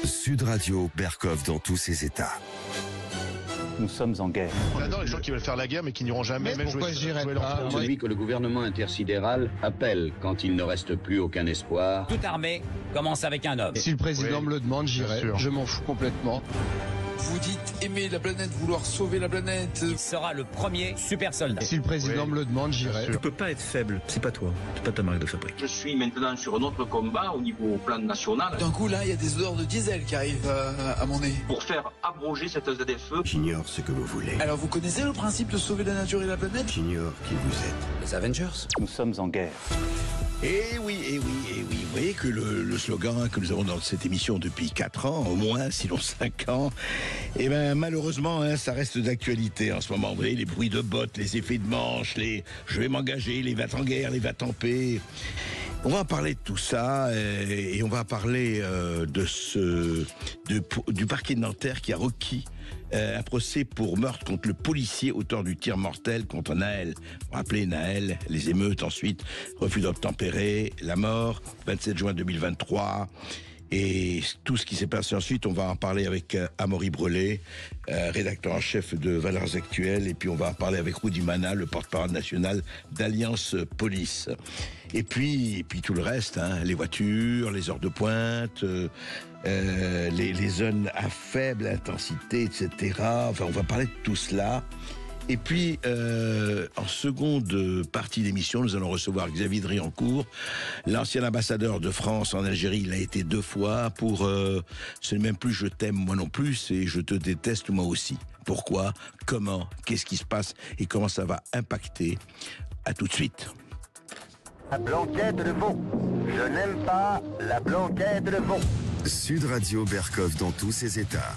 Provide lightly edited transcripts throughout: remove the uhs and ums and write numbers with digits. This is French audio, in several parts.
Sud Radio, Berkov dans tous ses états. Nous sommes en guerre. J'adore les gens qui veulent faire la guerre mais qui n'iront jamais même pourquoi j'irais pas? Celui que le gouvernement intersidéral appelle quand il ne reste plus aucun espoir. Toute armée commence avec un homme. Si le président me le demande, j'irai. sûr. Je m'en fous complètement. Vous dites aimer la planète, vouloir sauver la planète. Il sera le premier super soldat. Si le président me le demande, j'irai. Tu peux pas être faible, c'est pas toi, c'est pas ta marque de fabrique. Je suis maintenant sur un autre combat au niveau plan national. D'un coup, là, il y a des odeurs de diesel qui arrivent à mon nez. Pour faire abroger cette ZFE. J'ignore ce que vous voulez. Alors, vous connaissez le principe de sauver la nature et la planète? J'ignore qui vous êtes. Les Avengers. Nous sommes en guerre. Eh oui. Vous voyez que le slogan que nous avons dans cette émission depuis 4 ans, au moins, sinon 5 ans, eh ben malheureusement, ça reste d'actualité en ce moment. Vous voyez, les bruits de bottes, les effets de manche, les je vais m'engager, les va-t-en guerre, les va-t-en paix. On va parler de tout ça et on va parler du parquet de Nanterre qui a requis un procès pour meurtre contre le policier auteur du tir mortel contre Naël. Vous vous rappelez Naël, les émeutes ensuite, refus d'obtempérer, la mort, 27 juin 2023. Et tout ce qui s'est passé ensuite, on va en parler avec Amaury Brelet, rédacteur en chef de Valeurs Actuelles, et puis on va en parler avec Rudy Mana, le porte-parole national d'Alliance Police. Et puis tout le reste, les voitures, les heures de pointe, les zones à faible intensité, etc. Enfin, on va parler de tout cela. Et puis, en seconde partie d'émission, nous allons recevoir Xavier Driancourt, l'ancien ambassadeur de France en Algérie. Il a été 2 fois pour ce n'est même plus je t'aime moi non plus, c'est je te déteste moi aussi. Pourquoi? Comment? Qu'est-ce qui se passe? Et comment ça va impacter? À tout de suite. La blanquette de veau. Je n'aime pas la blanquette de veau. Sud Radio, Berkov dans tous ses états.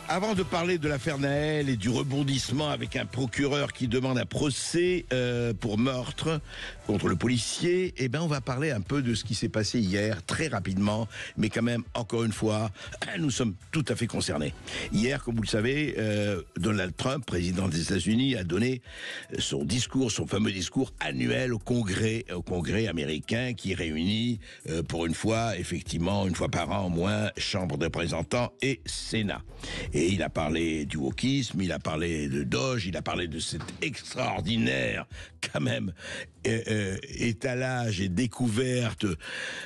Avant de parler de l'affaire Naël et du rebondissement avec un procureur qui demande un procès pour meurtre contre le policier, eh ben on va parler un peu de ce qui s'est passé hier, très rapidement, mais quand même, encore une fois, nous sommes tout à fait concernés. Hier, comme vous le savez, Donald Trump, président des États-Unis, a donné son fameux discours annuel au Congrès américain qui réunit, pour une fois, effectivement, une fois par an au moins, Chambre des représentants et Sénat. Et il a parlé du wokisme, il a parlé de Doge, il a parlé de cet extraordinaire, quand même, étalage et découverte.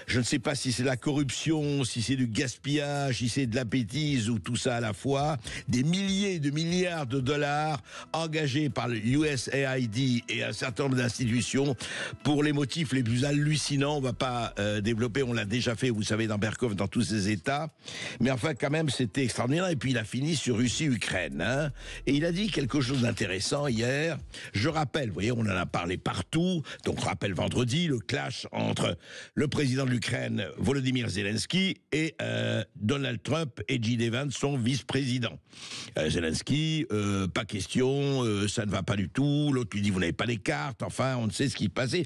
Je ne sais pas si c'est la corruption, si c'est du gaspillage, si c'est de la bêtise ou tout ça à la fois. Des milliers de milliards de dollars engagés par le USAID et un certain nombre d'institutions pour les motifs les plus hallucinants. On va pas développer, on l'a déjà fait, vous savez, dans Berkov, dans tous ces États. Mais enfin, quand même, c'était extraordinaire. Et puis, il a fini sur Russie-Ukraine. Et il a dit quelque chose d'intéressant hier. Je rappelle, vous voyez, on en a parlé partout. Donc, je rappelle vendredi le clash entre le président de l'Ukraine, Volodymyr Zelensky, et Donald Trump et J.D. Vance, son vice-président. Zelensky, pas question, ça ne va pas du tout. L'autre lui dit, vous n'avez pas les cartes. Enfin, on ne sait ce qui se passait.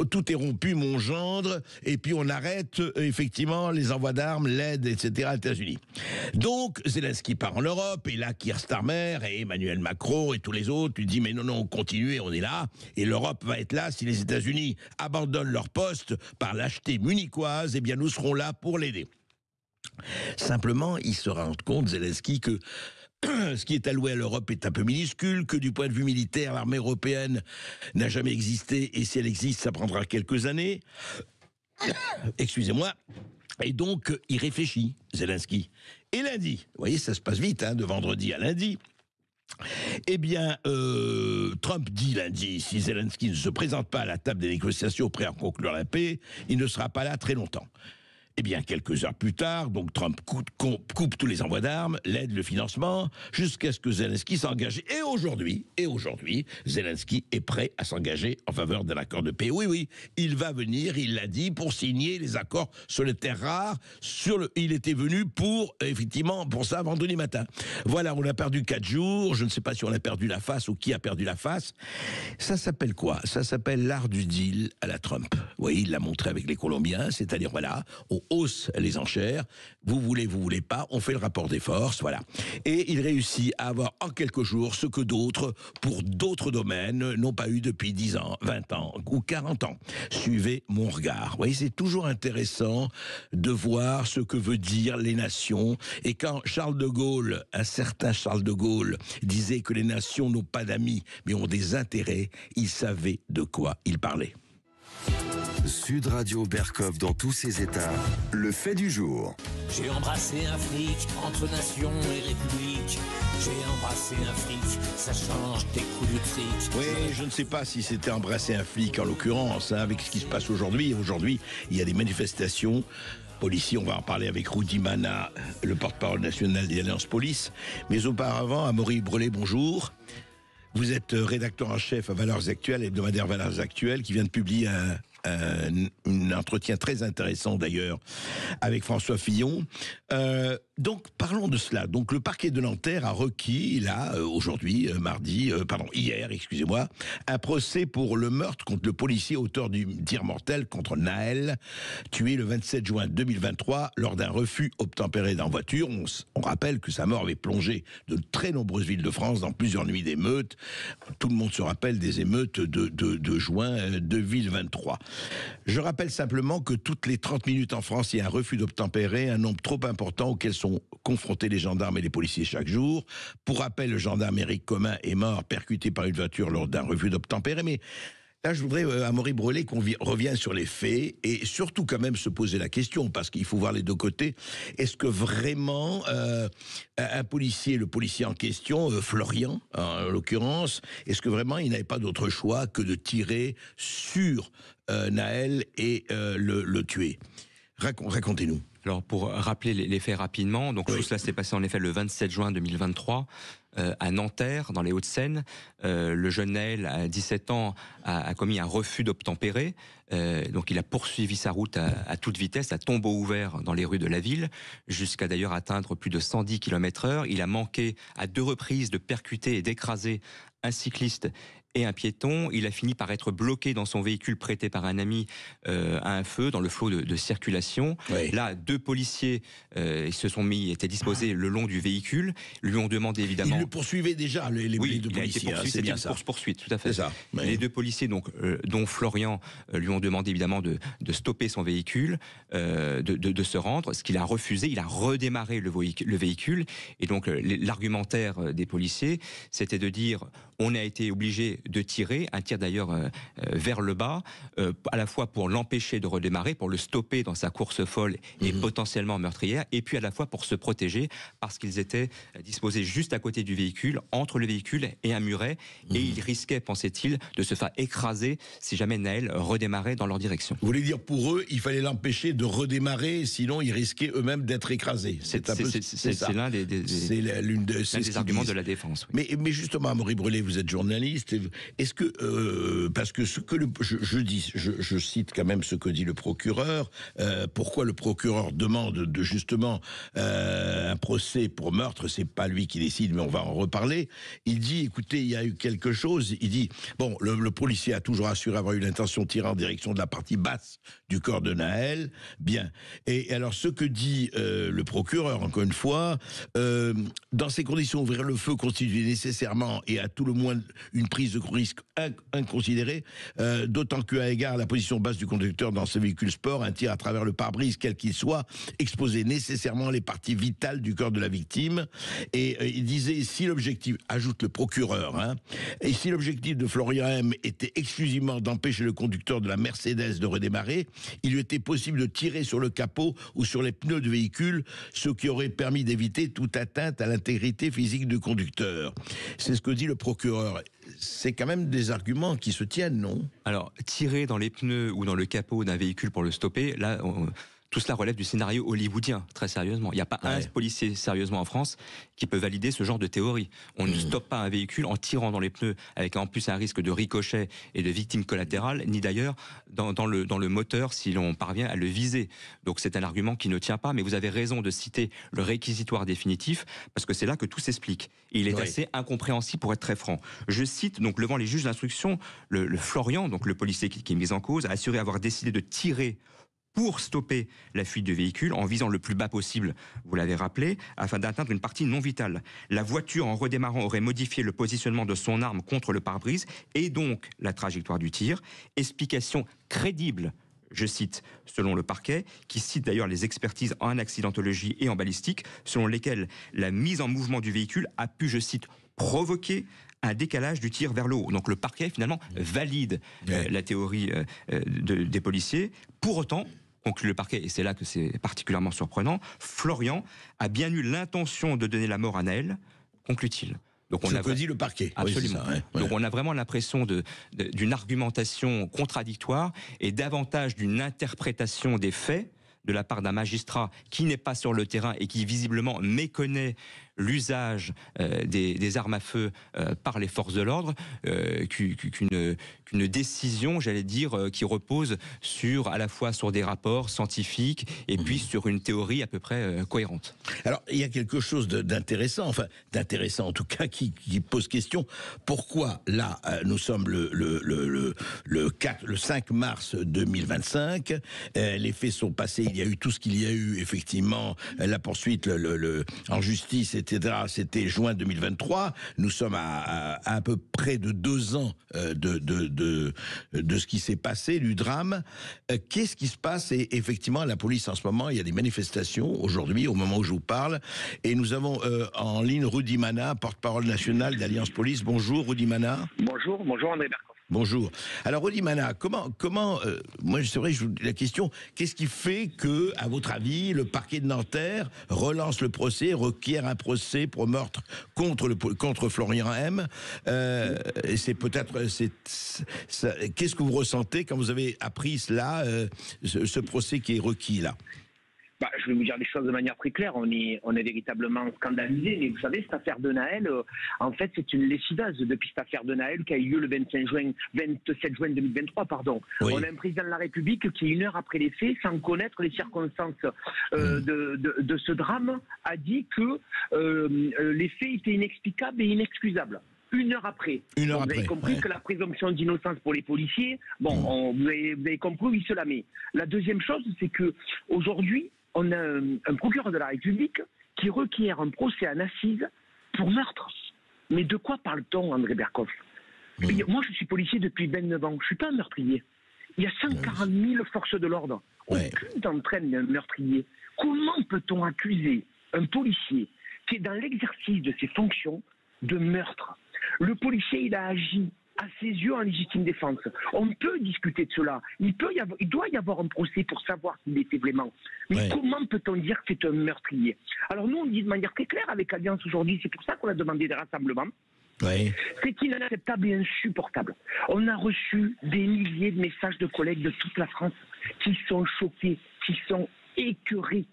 Tout est rompu, mon gendre, et puis on arrête effectivement les envois d'armes, l'aide, etc. aux États-Unis. Donc Zelensky part en Europe, et là Keir Starmer et Emmanuel Macron et tous les autres lui disent mais non, on continue, on est là, et l'Europe va être là si les États-Unis abandonnent leur poste par l'acheter munichoise, eh bien nous serons là pour l'aider. Simplement, il se rend compte, Zelensky, que ce qui est alloué à l'Europe est un peu minuscule, que du point de vue militaire, l'armée européenne n'a jamais existé, et si elle existe, ça prendra quelques années. Excusez-moi. Et donc, il réfléchit, Zelensky. Et lundi, vous voyez, ça se passe vite, de vendredi à lundi. Eh bien, Trump dit lundi, si Zelensky ne se présente pas à la table des négociations prêt à conclure la paix, il ne sera pas là très longtemps. Eh bien, quelques heures plus tard, donc Trump coupe tous les envois d'armes, l'aide, le financement, jusqu'à ce que Zelensky s'engage. Et aujourd'hui, Zelensky est prêt à s'engager en faveur d'un accord de paix. Oui, il va venir, il l'a dit, pour signer les accords sur les terres rares. Il était venu pour ça vendredi matin. Voilà, on a perdu 4 jours. Je ne sais pas si on a perdu la face ou qui a perdu la face. Ça s'appelle quoi? Ça s'appelle l'art du deal à la Trump. Oui, il l'a montré avec les Colombiens, c'est-à-dire voilà, hausse les enchères. Vous voulez pas, on fait le rapport des forces, voilà. Et il réussit à avoir en quelques jours ce que d'autres, pour d'autres domaines, n'ont pas eu depuis 10 ans, 20 ans ou 40 ans. Suivez mon regard. Vous voyez, c'est toujours intéressant de voir ce que veut dire les nations. Et quand Charles de Gaulle, un certain Charles de Gaulle, disait que les nations n'ont pas d'amis, mais ont des intérêts, il savait de quoi il parlait. Sud Radio Berkov dans tous ses états, le fait du jour. J'ai embrassé un flic entre nation et république. J'ai embrassé un flic, ça change des coups de trick. Oui, je ne sais pas si c'était embrasser un flic en l'occurrence, hein, avec ce qui se passe aujourd'hui. Aujourd'hui, il y a des manifestations. Policiers, on va en parler avec Rudy Mana, le porte-parole national des Alliances Police. Mais auparavant, Amaury Brelet, bonjour. Vous êtes rédacteur en chef à Valeurs Actuelles, hebdomadaire Valeurs Actuelles, qui vient de publier un entretien très intéressant d'ailleurs avec François Fillon. Donc parlons de cela. Donc le parquet de Nanterre a requis là aujourd'hui, hier, excusez-moi, un procès pour le meurtre contre le policier auteur du tir mortel contre Naël, tué le 27 juin 2023 lors d'un refus obtempéré dans voiture. On rappelle que sa mort avait plongé de très nombreuses villes de France dans plusieurs nuits d'émeutes. Tout le monde se rappelle des émeutes de juin 2023. Je rappelle simplement que toutes les 30 minutes en France, il y a un refus d'obtempérer, un nombre trop important auquel sont confrontés les gendarmes et les policiers chaque jour. Pour rappel, le gendarme Éric Commun est mort percuté par une voiture lors d'un refus d'obtempérer. Mais là, je voudrais, Amaury Brelet, qu'on revienne sur les faits et surtout quand même se poser la question, parce qu'il faut voir les deux côtés. Est-ce que vraiment un policier, le policier en question, Florian en l'occurrence, est-ce que vraiment il n'avait pas d'autre choix que de tirer sur Naël et le tuer? Racontez-nous. Alors, pour rappeler les faits rapidement, donc tout cela s'est passé en effet le 27 juin 2023 à Nanterre, dans les Hauts-de-Seine. Le jeune Naël, à 17 ans, a commis un refus d'obtempérer. Donc il a poursuivi sa route à toute vitesse, à tombeau ouvert dans les rues de la ville, jusqu'à d'ailleurs atteindre plus de 110 km/h. Il a manqué à 2 reprises de percuter et d'écraser un cycliste et un piéton. Il a fini par être bloqué dans son véhicule prêté par un ami à un feu dans le flot de circulation. Oui. Là, 2 policiers étaient disposés le long du véhicule, lui ont demandé évidemment... Ils le poursuivaient déjà, les deux policiers. Il a été poursuivi, c'était une course-poursuite, tout à fait. C'est ça. Oui. Les 2 policiers, donc, dont Florian, lui ont demandé évidemment de stopper son véhicule, de se rendre, ce qu'il a refusé. Il a redémarré le véhicule. Et donc, l'argumentaire des policiers, c'était de dire, on a été obligé de tirer, un tir d'ailleurs vers le bas, à la fois pour l'empêcher de redémarrer, pour le stopper dans sa course folle et potentiellement meurtrière, et puis à la fois pour se protéger, parce qu'ils étaient disposés juste à côté du véhicule, entre le véhicule et un muret, et ils risquaient, pensait-il, de se faire écraser si jamais Naël redémarrait dans leur direction. Vous voulez dire, pour eux, il fallait l'empêcher de redémarrer, sinon ils risquaient eux-mêmes d'être écrasés. C'est l'un des arguments de la défense. Oui. Mais justement, Amaury Brelet, vous êtes journaliste. Est-ce que, parce que ce que je cite quand même ce que dit le procureur, pourquoi le procureur demande justement un procès pour meurtre, c'est pas lui qui décide, mais on va en reparler. Il dit, écoutez, il y a eu quelque chose, il dit, bon, le policier a toujours assuré avoir eu l'intention de tirer en direction de la partie basse du corps de Naël, bien. Et alors, ce que dit le procureur, encore une fois, dans ces conditions, ouvrir le feu constitue nécessairement et à tout le moins une prise de risque inconsidéré, d'autant qu'à égard à la position basse du conducteur dans ce véhicule sport, un tir à travers le pare-brise, quel qu'il soit, exposait nécessairement les parties vitales du corps de la victime. Et il disait, si l'objectif, ajoute le procureur, et si l'objectif de Florian M était exclusivement d'empêcher le conducteur de la Mercedes de redémarrer, il lui était possible de tirer sur le capot ou sur les pneus du véhicule, ce qui aurait permis d'éviter toute atteinte à l'intégrité physique du conducteur. C'est ce que dit le procureur. C'est quand même des arguments qui se tiennent, non? Alors, tirer dans les pneus ou dans le capot d'un véhicule pour le stopper, là, tout cela relève du scénario hollywoodien, très sérieusement. Il n'y a pas un policier sérieusement en France qui peut valider ce genre de théorie. On ne stoppe pas un véhicule en tirant dans les pneus, avec en plus un risque de ricochet et de victime collatérale, ni d'ailleurs dans le moteur si l'on parvient à le viser. Donc c'est un argument qui ne tient pas, mais vous avez raison de citer le réquisitoire définitif, parce que c'est là que tout s'explique. Et il est assez incompréhensible pour être très franc. Je cite, donc devant les juges d'instruction, le Florian, donc le policier qui est mis en cause, a assuré avoir décidé de tirer pour stopper la fuite du véhicule en visant le plus bas possible, vous l'avez rappelé, afin d'atteindre une partie non vitale. La voiture, en redémarrant, aurait modifié le positionnement de son arme contre le pare-brise et donc la trajectoire du tir. Explication crédible, je cite, selon le parquet, qui cite d'ailleurs les expertises en accidentologie et en balistique, selon lesquelles la mise en mouvement du véhicule a pu, je cite, provoquer un décalage du tir vers le haut. Donc le parquet, finalement, valide la théorie des policiers. Pour autant, conclut le parquet, et c'est là que c'est particulièrement surprenant, Florian a bien eu l'intention de donner la mort à Naël, conclut-il. Donc on a dit le parquet. Absolument. Oui, ça, Donc on a vraiment l'impression d'une argumentation contradictoire et davantage d'une interprétation des faits de la part d'un magistrat qui n'est pas sur le terrain et qui visiblement méconnaît l'usage des armes à feu par les forces de l'ordre qu'une décision, j'allais dire, qui repose à la fois sur des rapports scientifiques et puis sur une théorie à peu près cohérente. Alors, il y a quelque chose d'intéressant, d'intéressant en tout cas, qui pose question. Pourquoi, là, nous sommes le 5 mars 2025, les faits sont passés, il y a eu tout ce qu'il y a eu, effectivement, la poursuite en justice, etc. C'était juin 2023. Nous sommes à peu près de 2 ans de ce qui s'est passé, du drame. Qu'est-ce qui se passe? Et effectivement, la police, en ce moment, il y a des manifestations aujourd'hui, au moment où je vous parle. Et nous avons en ligne Rudy Mana, porte-parole national d'Alliance Police. Bonjour, Rudy Mana. Bonjour André Bercoff. Bonjour. Alors, Rudy Mana, moi, c'est vrai, la question, qu'est-ce qui fait que, à votre avis, le parquet de Nanterre relance le procès, requiert un procès pour meurtre contre Florian M. C'est peut-être, qu'est-ce que vous ressentez quand vous avez appris cela, ce procès qui est requis là? Je vais vous dire les choses de manière très claire. On est véritablement scandalisé. Mais vous savez, cette affaire de Naël, en fait, c'est une lessiveuse depuis cette affaire de Naël qui a eu lieu le 27 juin 2023. Oui. On a un président de la République qui, 1 heure après les faits, sans connaître les circonstances de ce drame, a dit que les faits étaient inexplicables et inexcusables. 1 heure après. Vous avez compris que la présomption d'innocence pour les policiers, vous avez compris où il se la met. La deuxième chose, c'est que aujourd'hui, on a un procureur de la République qui requiert un procès en assises pour meurtre. Mais de quoi parle-t-on, André Bercoff? Moi, je suis policier depuis 29 ans. Je ne suis pas un meurtrier. Il y a 140 000 forces de l'ordre. Aucune d'entre elles n'est un meurtrier. Comment peut-on accuser un policier qui est dans l'exercice de ses fonctions de meurtre? Le policier, il a agi à ses yeux en légitime défense. On peut discuter de cela. Il doit y avoir un procès pour savoir s'il était vraiment. Mais comment peut-on dire que c'est un meurtrier? Alors nous, on dit de manière très claire avec Alliance aujourd'hui, c'est pour ça qu'on a demandé des rassemblements. C'est inacceptable et insupportable. On a reçu des milliers de messages de collègues de toute la France qui sont choqués, qui sont écœurés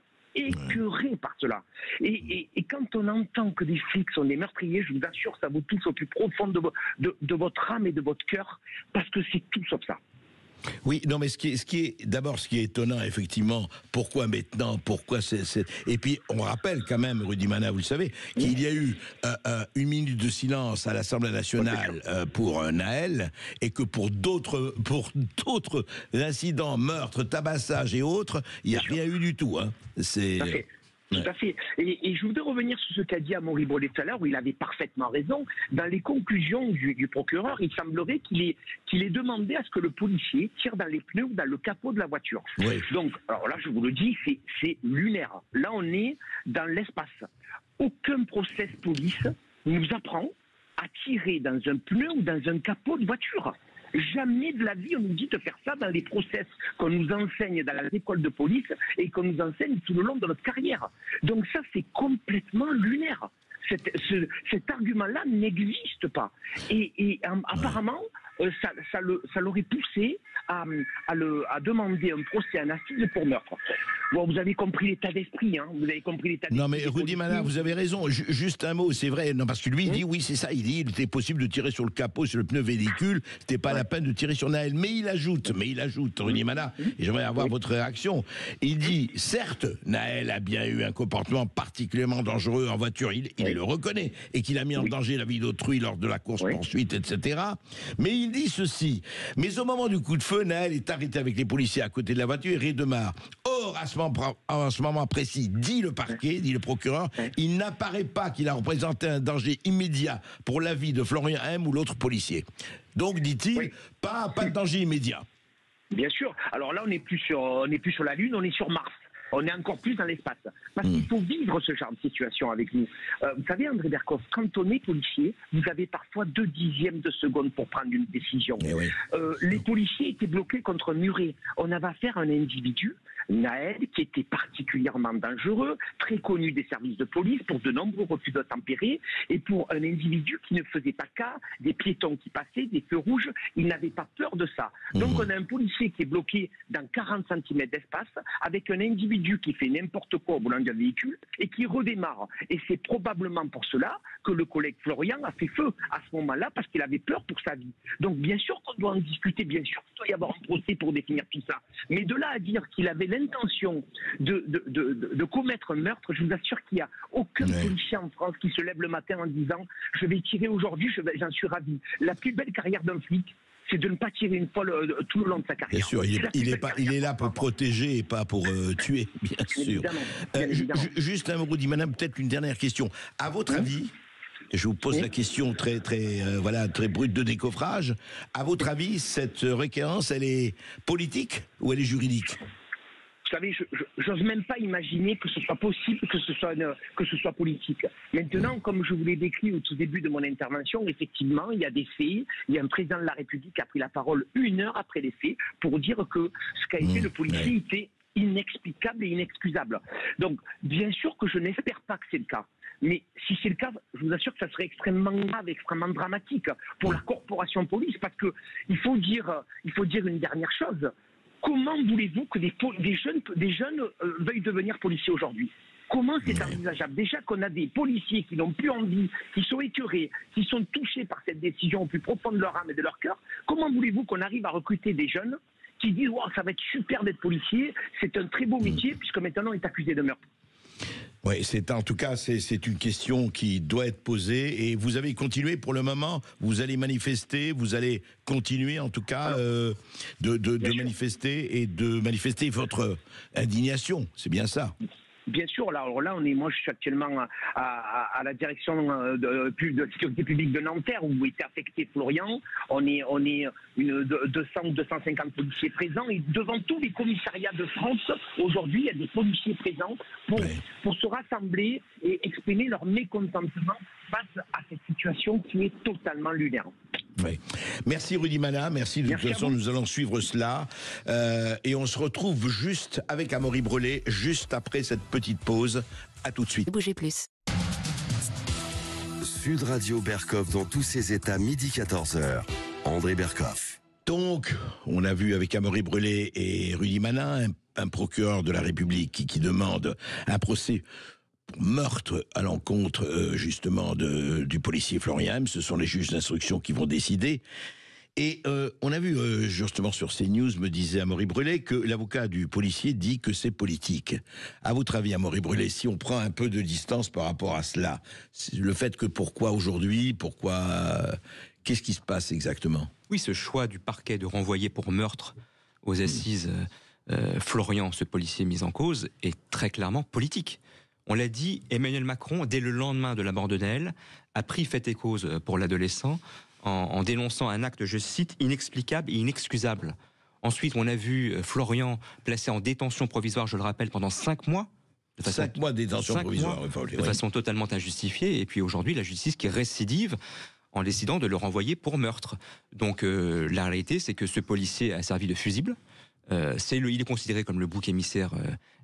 par cela. Et quand on entend que des flics sont des meurtriers, je vous assure, ça vous touche au plus profond de votre âme et de votre cœur, parce que c'est tout sauf ça. Oui, non, mais ce qui est étonnant, effectivement, pourquoi maintenant, et puis on rappelle quand même, Rudy Mana, vous le savez, qu'il y a eu 1 minute de silence à l'Assemblée nationale pour Naël, et que pour d'autres incidents, meurtres, tabassages et autres, il n'y a rien eu du tout. Hein. Tout à fait. Et je voudrais revenir sur ce qu'a dit Amaury Bollet tout à l'heure, où il avait parfaitement raison. Dans les conclusions du procureur, il semblerait qu'il ait demandé à ce que le policier tire dans les pneus ou dans le capot de la voiture. Donc, alors là, je vous le dis, c'est lunaire. Là, on est dans l'espace. Aucun process police nous apprend à tirer dans un pneu ou dans un capot de voiture. Jamais de la vie on nous dit de faire ça dans les process qu'on nous enseigne dans les écoles de police et qu'on nous enseigne tout le long de notre carrière. Donc ça, c'est complètement lunaire. Cet argument-là n'existe pas. Et apparemment, ça l'aurait poussé à demander un procès en assises pour meurtre. Bon, vous avez compris l'état d'esprit, hein. Vous avez compris l'état d'esprit. Non, mais Rudy Mana, vous avez raison. Juste un mot, c'est vrai. Non, parce que lui, il dit, oui, c'est ça. Il dit, il était possible de tirer sur le capot, sur le pneu véhicule. C'était pas la peine de tirer sur Naël. Mais il ajoute, Rudy Mana, et j'aimerais avoir votre réaction. Il dit, certes, Naël a bien eu un comportement particulièrement dangereux en voiture. Il le reconnaît. Et qu'il a mis en danger la vie d'autrui lors de la course-poursuite, etc. Mais il dit ceci. Mais au moment du coup de feu, Naël est arrêté avec les policiers à côté de la voiture et redémarre. Or, à ce moment précis, dit le parquet, dit le procureur, il n'apparaît pas qu'il a représenté un danger immédiat pour la vie de Florian M ou l'autre policier. Donc, dit-il, pas de danger immédiat. Bien sûr. Alors là, on n'est plus sur la Lune, on est sur Mars. On est encore plus dans l'espace. Parce qu'il faut vivre ce genre de situation avec nous. Vous savez, André Berkoff, quand on est policier, vous avez parfois 2 dixièmes de seconde pour prendre une décision. Les policiers étaient bloqués contre un muret. On avait affaire à un individu, Naël, qui était particulièrement dangereux, très connu des services de police pour de nombreux refus d'obtempérer, et pour un individu qui ne faisait pas cas des piétons qui passaient, des feux rouges, il n'avait pas peur de ça. Donc on a un policier qui est bloqué dans 40 cm d'espace, avec un individu qui fait n'importe quoi au volant d'un véhicule, et qui redémarre. Et c'est probablement pour cela que le collègue Florian a fait feu à ce moment-là, parce qu'il avait peur pour sa vie. Donc bien sûr qu'on doit en discuter, bien sûr qu'il doit y avoir un procès pour définir tout ça. Mais de là à dire qu'il avait l'intention de commettre un meurtre, je vous assure qu'il n'y a aucun policier en France qui se lève le matin en disant « je vais tirer aujourd'hui, j'en suis ravi ». La plus belle carrière d'un flic, c'est de ne pas tirer une fois tout le long de sa carrière. Bien sûr, il est là pour protéger et pas pour tuer, bien sûr. Juste un mot, Rudy Mana, peut-être une dernière question. À votre avis, je vous pose la question très brute de décoffrage, à votre avis, cette requérance, elle est politique ou elle est juridique ? Vous savez, j'ose même pas imaginer que ce soit possible, que ce soit politique. Maintenant, comme je vous l'ai décrit au tout début de mon intervention, effectivement, il y a des faits. Il y a un président de la République qui a pris la parole 1 heure après les faits pour dire que ce qu'a été le policier était inexplicable et inexcusable. Donc, bien sûr que je n'espère pas que c'est le cas. Mais si c'est le cas, je vous assure que ça serait extrêmement grave, extrêmement dramatique pour la corporation police, parce que il faut dire une dernière chose. Comment voulez-vous que des jeunes veuillent devenir policiers aujourd'hui ? Comment c'est envisageable ? Déjà qu'on a des policiers qui n'ont plus envie, qui sont écœurés, qui sont touchés par cette décision au plus profond de leur âme et de leur cœur. Comment voulez-vous qu'on arrive à recruter des jeunes qui disent wow, « ça va être super d'être policier, c'est un très beau métier puisque maintenant on est accusé de meurtre ». Oui, en tout cas, c'est une question qui doit être posée et vous avez continué pour le moment, vous allez manifester, vous allez continuer en tout cas de manifester et de manifester votre indignation, c'est bien ça. Bien sûr, alors là, moi je suis actuellement à la direction de sécurité publique de Nanterre où était affecté Florian. On est 200 ou 250 policiers présents et devant tous les commissariats de France, aujourd'hui, il y a des policiers présents pour se rassembler et exprimer leur mécontentement face à cette situation qui est totalement lunaire. Oui. Merci Rudy Mana, merci. De toute façon, nous allons suivre cela. Et on se retrouve juste avec Amaury Brelet, juste après cette petite pause. À tout de suite. Bougez plus. Sud Radio Berkoff dans tous ses états, midi 14h. André Berkoff. Donc, on a vu avec Amaury Brelet et Rudy Mana, un procureur de la République qui demande un procès meurtre à l'encontre justement du policier Florian M. Ce sont les juges d'instruction qui vont décider. Et on a vu justement sur CNews, me disait Amaury Brelet, que l'avocat du policier dit que c'est politique. À votre avis, Amaury Brelet, si on prend un peu de distance par rapport à cela, le fait que pourquoi aujourd'hui, qu'est-ce qui se passe exactement ? Oui, ce choix du parquet de renvoyer pour meurtre aux assises Florian, ce policier mis en cause, est très clairement politique. On l'a dit, Emmanuel Macron, dès le lendemain de la mort de Naël, a pris fait et cause pour l'adolescent en dénonçant un acte, je cite, inexplicable et inexcusable. Ensuite, on a vu Florian placé en détention provisoire, je le rappelle, pendant 5 mois. 5 mois de détention provisoire. De façon totalement injustifiée. Et puis aujourd'hui, la justice qui récidive en décidant de le renvoyer pour meurtre. Donc la réalité, c'est que ce policier a servi de fusible. Il est considéré comme le bouc émissaire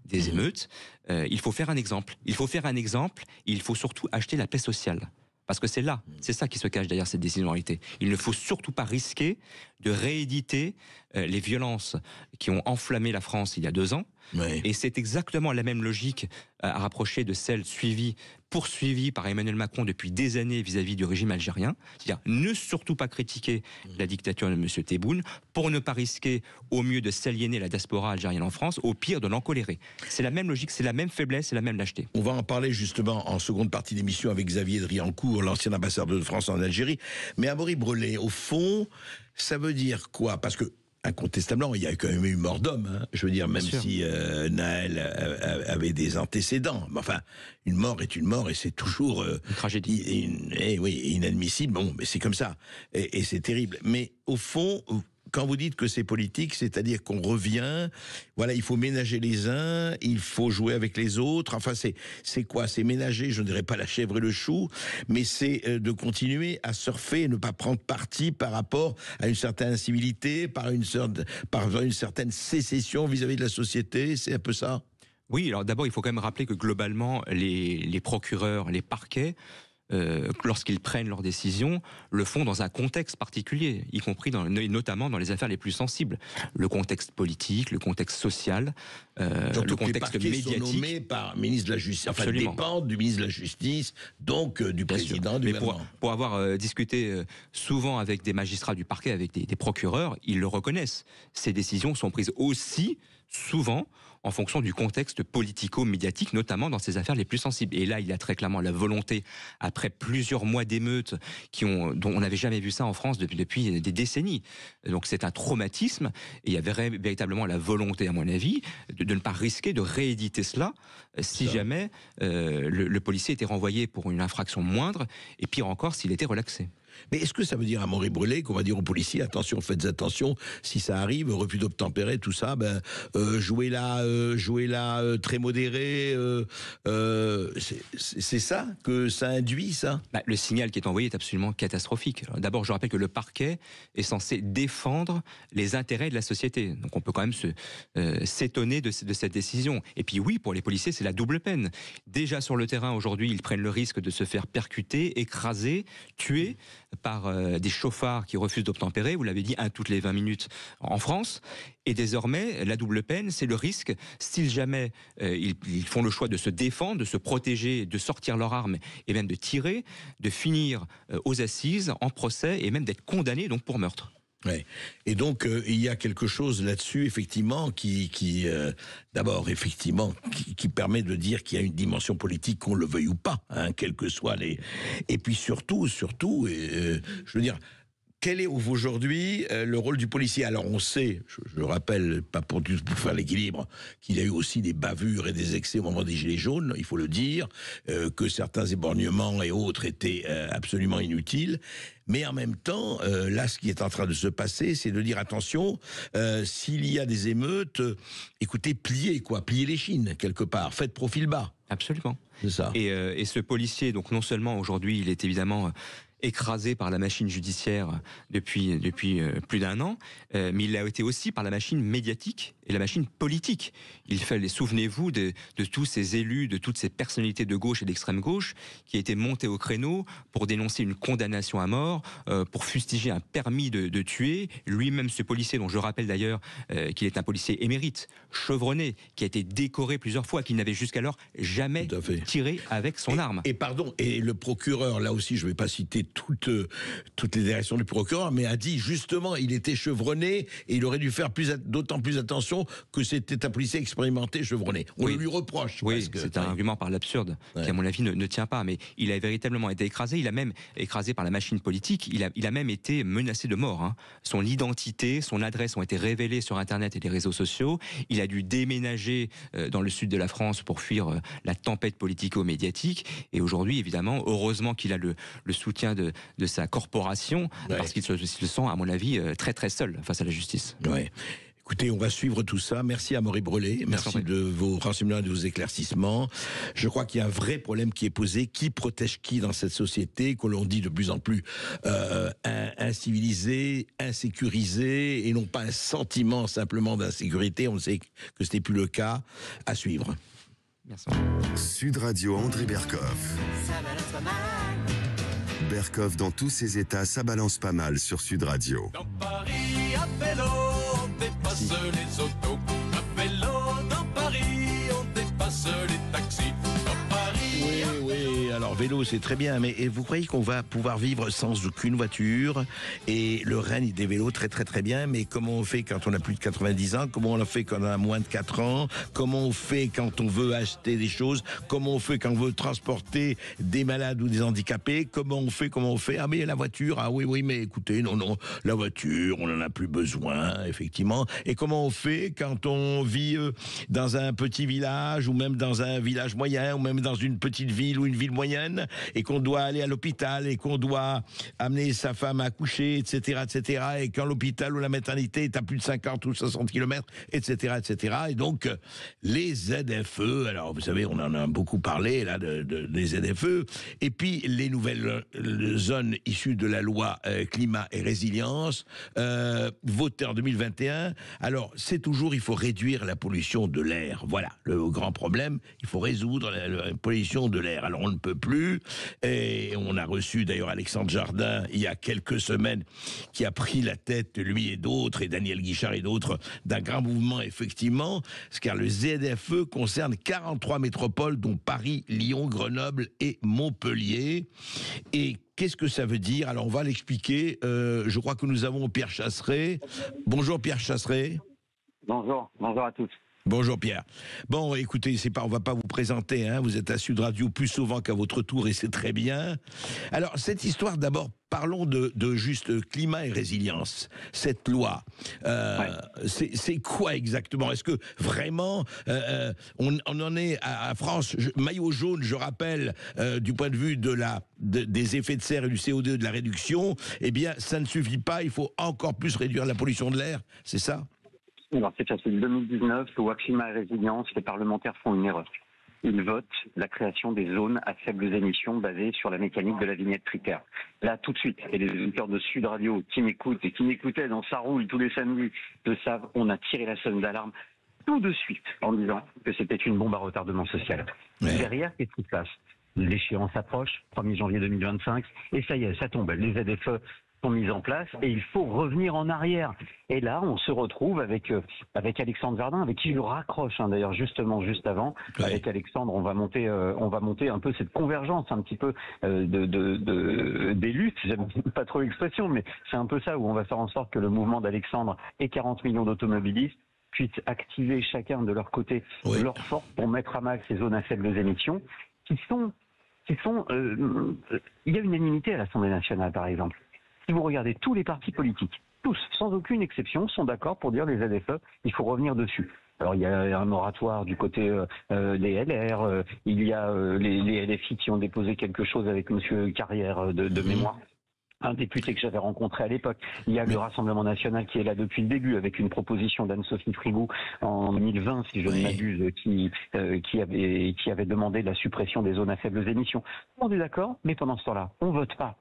des émeutes. Il faut faire un exemple. Il faut surtout acheter la paix sociale. Parce que c'est ça qui se cache derrière cette décision en réalité. Il ne faut surtout pas risquer de rééditer les violences qui ont enflammé la France il y a 2 ans, Ouais. Et c'est exactement la même logique à rapprocher de celle poursuivie par Emmanuel Macron depuis des années vis-à-vis du régime algérien. C'est-à-dire ne surtout pas critiquer la dictature de M. Tebboune pour ne pas risquer au mieux de s'aliéner la diaspora algérienne en France, au pire de l'encolérer. C'est la même logique, c'est la même faiblesse, c'est la même lâcheté. On va en parler justement en seconde partie d'émission avec Xavier Driancourt, l'ancien ambassadeur de France en Algérie. Mais Amaury Brelet, au fond, ça veut dire quoi? Parce que incontestablement, il y a quand même eu mort d'homme. Hein. Je veux dire, même si Naël avait des antécédents. Enfin, une mort est une mort et c'est toujours une tragédie. Inadmissible. Bon, mais c'est comme ça. Et c'est terrible. Mais au fond, quand vous dites que c'est politique, c'est-à-dire qu'on revient, voilà, il faut ménager les uns, il faut jouer avec les autres. Enfin, c'est quoi? C'est ménager, je ne dirais pas la chèvre et le chou, mais c'est de continuer à surfer et ne pas prendre parti par rapport à une certaine incivilité, par une certaine sécession vis-à-vis de la société. C'est un peu ça? Oui, alors d'abord, il faut quand même rappeler que globalement, les procureurs, les parquets, lorsqu'ils prennent leurs décisions, le font dans un contexte particulier, y compris notamment dans les affaires les plus sensibles. Le contexte politique, le contexte social, le contexte médiatique. Sont nommés par ministre de la Justice, enfin dépendent du ministre de la Justice, donc du président du gouvernement. Pour avoir discuté souvent avec des magistrats du parquet, avec des procureurs, ils le reconnaissent. Ces décisions sont prises aussi souvent en fonction du contexte politico-médiatique, notamment dans ces affaires les plus sensibles. Et là, il y a très clairement la volonté, après plusieurs mois d'émeutes dont on n'avait jamais vu ça en France depuis des décennies. Donc c'est un traumatisme, et il y avait véritablement la volonté, à mon avis, de ne pas risquer de rééditer cela si jamais le policier était renvoyé pour une infraction moindre, et pire encore, s'il était relaxé. Mais est-ce que ça veut dire à Amaury Brelet qu'on va dire aux policiers, attention, faites attention, si ça arrive, refus d'obtempérer, tout ça, jouez là très modéré, c'est ça que ça induit, ça? Le signal qui est envoyé est absolument catastrophique. D'abord, je rappelle que le parquet est censé défendre les intérêts de la société. Donc on peut quand même s'étonner de cette décision. Et puis oui, pour les policiers, c'est la double peine. Déjà sur le terrain, aujourd'hui, ils prennent le risque de se faire percuter, écraser, tuer par des chauffards qui refusent d'obtempérer, vous l'avez dit, toutes les 20 minutes en France. Et désormais, la double peine, c'est le risque, si jamais ils font le choix de se défendre, de se protéger, de sortir leurs armes et même de tirer, de finir aux assises, en procès et même d'être condamnés donc pour meurtre. Ouais. Et donc il y a quelque chose là-dessus effectivement qui d'abord effectivement qui permet de dire qu'il y a une dimension politique, qu'on le veuille ou pas, hein, quels que soient les. Et puis surtout, je veux dire. Quel est aujourd'hui le rôle du policier? Alors on sait, je rappelle, pas pour faire l'équilibre, qu'il y a eu aussi des bavures et des excès au moment des Gilets jaunes, il faut le dire, que certains éborgnements et autres étaient absolument inutiles. Mais en même temps, là, ce qui est en train de se passer, c'est de dire attention, s'il y a des émeutes, écoutez, pliez les chines, quelque part, faites profil bas. Absolument. C'est ça. Et ce policier, donc non seulement aujourd'hui, il est évidemment écrasé par la machine judiciaire depuis plus d'un an, mais il l'a été aussi par la machine médiatique et la machine politique. Souvenez-vous de tous ces élus, de toutes ces personnalités de gauche et d'extrême gauche qui étaient montés au créneau pour dénoncer une condamnation à mort, pour fustiger un permis de tuer. Lui-même, ce policier, dont je rappelle d'ailleurs qu'il est un policier émérite, chevronné, qui a été décoré plusieurs fois, qui n'avait jusqu'alors jamais tiré avec son arme. Et le procureur, là aussi, je ne vais pas citer toutes les directions du procureur, mais a dit justement, il était chevronné et il aurait dû faire d'autant plus attention que c'était un policier expérimenté chevronné. On le lui reproche. Oui, c'est un argument par l'absurde qui, à mon avis, ne tient pas. Mais il a véritablement été écrasé. Il a même écrasé par la machine politique. Il a même été menacé de mort. Hein. Son identité, son adresse ont été révélées sur Internet et les réseaux sociaux. Il a dû déménager dans le sud de la France pour fuir la tempête politico-médiatique. Et aujourd'hui, évidemment, heureusement qu'il a le soutien de sa corporation, parce qu'il se sent, à mon avis, très très seul face à la justice. Ouais. Écoutez, on va suivre tout ça. Merci à Amaury Brelet. Merci de vos renseignements et de vos éclaircissements. Je crois qu'il y a un vrai problème qui est posé. Qui protège qui dans cette société que l'on dit de plus en plus incivilisée, insécurisée, et non pas un sentiment simplement d'insécurité. On sait que ce n'est plus le cas. À suivre. Merci. Sud Radio, André Berkoff. Berkoff dans tous ses états, ça balance pas mal sur Sud Radio. Dans Paris, à vélo, on dépasse les autos. À vélo, dans Paris. vélo, c'est très bien, mais vous croyez qu'on va pouvoir vivre sans aucune voiture? Et le règne des vélos, très très très bien, mais comment on fait quand on a plus de 90 ans? Comment on fait quand on a moins de 4 ans? Comment on fait quand on veut acheter des choses? Comment on fait quand on veut transporter des malades ou des handicapés? Comment on fait? Ah mais la voiture, ah oui, mais écoutez, non, la voiture, on n'en a plus besoin, effectivement. Et comment on fait quand on vit dans un petit village, ou même dans un village moyen, ou même dans une petite ville ou une ville moyenne, et qu'on doit aller à l'hôpital, et qu'on doit amener sa femme à accoucher, etc., et quand l'hôpital ou la maternité est à plus de 50 ou 60 km, etc., et donc, les ZFE, alors vous savez, on en a beaucoup parlé, là, des ZFE, et puis les nouvelles zones issues de la loi climat et résilience, votée en 2021. Alors, c'est toujours, il faut réduire la pollution de l'air. Voilà, le grand problème, il faut résoudre la pollution de l'air. Alors, on ne peut plus, et on a reçu d'ailleurs Alexandre Jardin, il y a quelques semaines, qui a pris la tête, lui et d'autres, et Daniel Guichard et d'autres, d'un grand mouvement, effectivement, car le ZFE concerne 43 métropoles, dont Paris, Lyon, Grenoble et Montpellier. Et qu'est-ce que ça veut dire? Alors, on va l'expliquer. Je crois que nous avons Pierre Chasseret. Bonjour Pierre Chasseret. Bonjour à tous. Bonjour Pierre. Bon, écoutez, on va pas vous présenter, hein, vous êtes à Sud Radio plus souvent qu'à votre tour et c'est très bien. Alors, cette histoire, d'abord, parlons de juste climat et résilience. Cette loi, c'est quoi exactement? Est-ce que vraiment, on en est à France, maillot jaune, je rappelle, du point de vue des effets de serre et du CO2, de la réduction, eh bien, ça ne suffit pas, il faut encore plus réduire la pollution de l'air, c'est ça? Alors, c'est ça, c'est 2019, loi climat et résilience, les parlementaires font une erreur. Ils votent la création des zones à faibles émissions basées sur la mécanique de la vignette tritaire. Là, tout de suite, et les auditeurs de Sud Radio qui m'écoutent et qui m'écoutaient dans Ça roule tous les samedis le savent, on a tiré la sonnette d'alarme tout de suite en disant que c'était une bombe à retardement social. Ouais. Derrière, qu'est-ce qui se passe? L'échéance approche, 1er janvier 2025, et ça y est, ça tombe. Les ZFE sont mises en place et il faut revenir en arrière. Et là, on se retrouve avec Alexandre Jardin, avec qui je raccroche, hein, d'ailleurs justement juste avant. Ouais. Avec Alexandre, on va monter un peu cette convergence, un petit peu des luttes. J'aime pas trop l'expression, mais c'est un peu ça où on va faire en sorte que le mouvement d'Alexandre et 40 millions d'automobilistes puissent activer chacun de leur côté leur force pour mettre à mal ces zones à faibles émissions, il y a unanimité à l'Assemblée nationale, par exemple. Si vous regardez tous les partis politiques, tous, sans aucune exception, sont d'accord pour dire les ZFE, il faut revenir dessus. Alors il y a un moratoire du côté des LR, il y a les LFI qui ont déposé quelque chose avec M. Carrière de mémoire, un député que j'avais rencontré à l'époque. Il y a le Rassemblement national qui est là depuis le début avec une proposition d'Anne-Sophie Frigou en 2020, si je ne m'abuse, qui avait demandé la suppression des zones à faibles émissions. On est d'accord, mais pendant ce temps-là, on vote pas.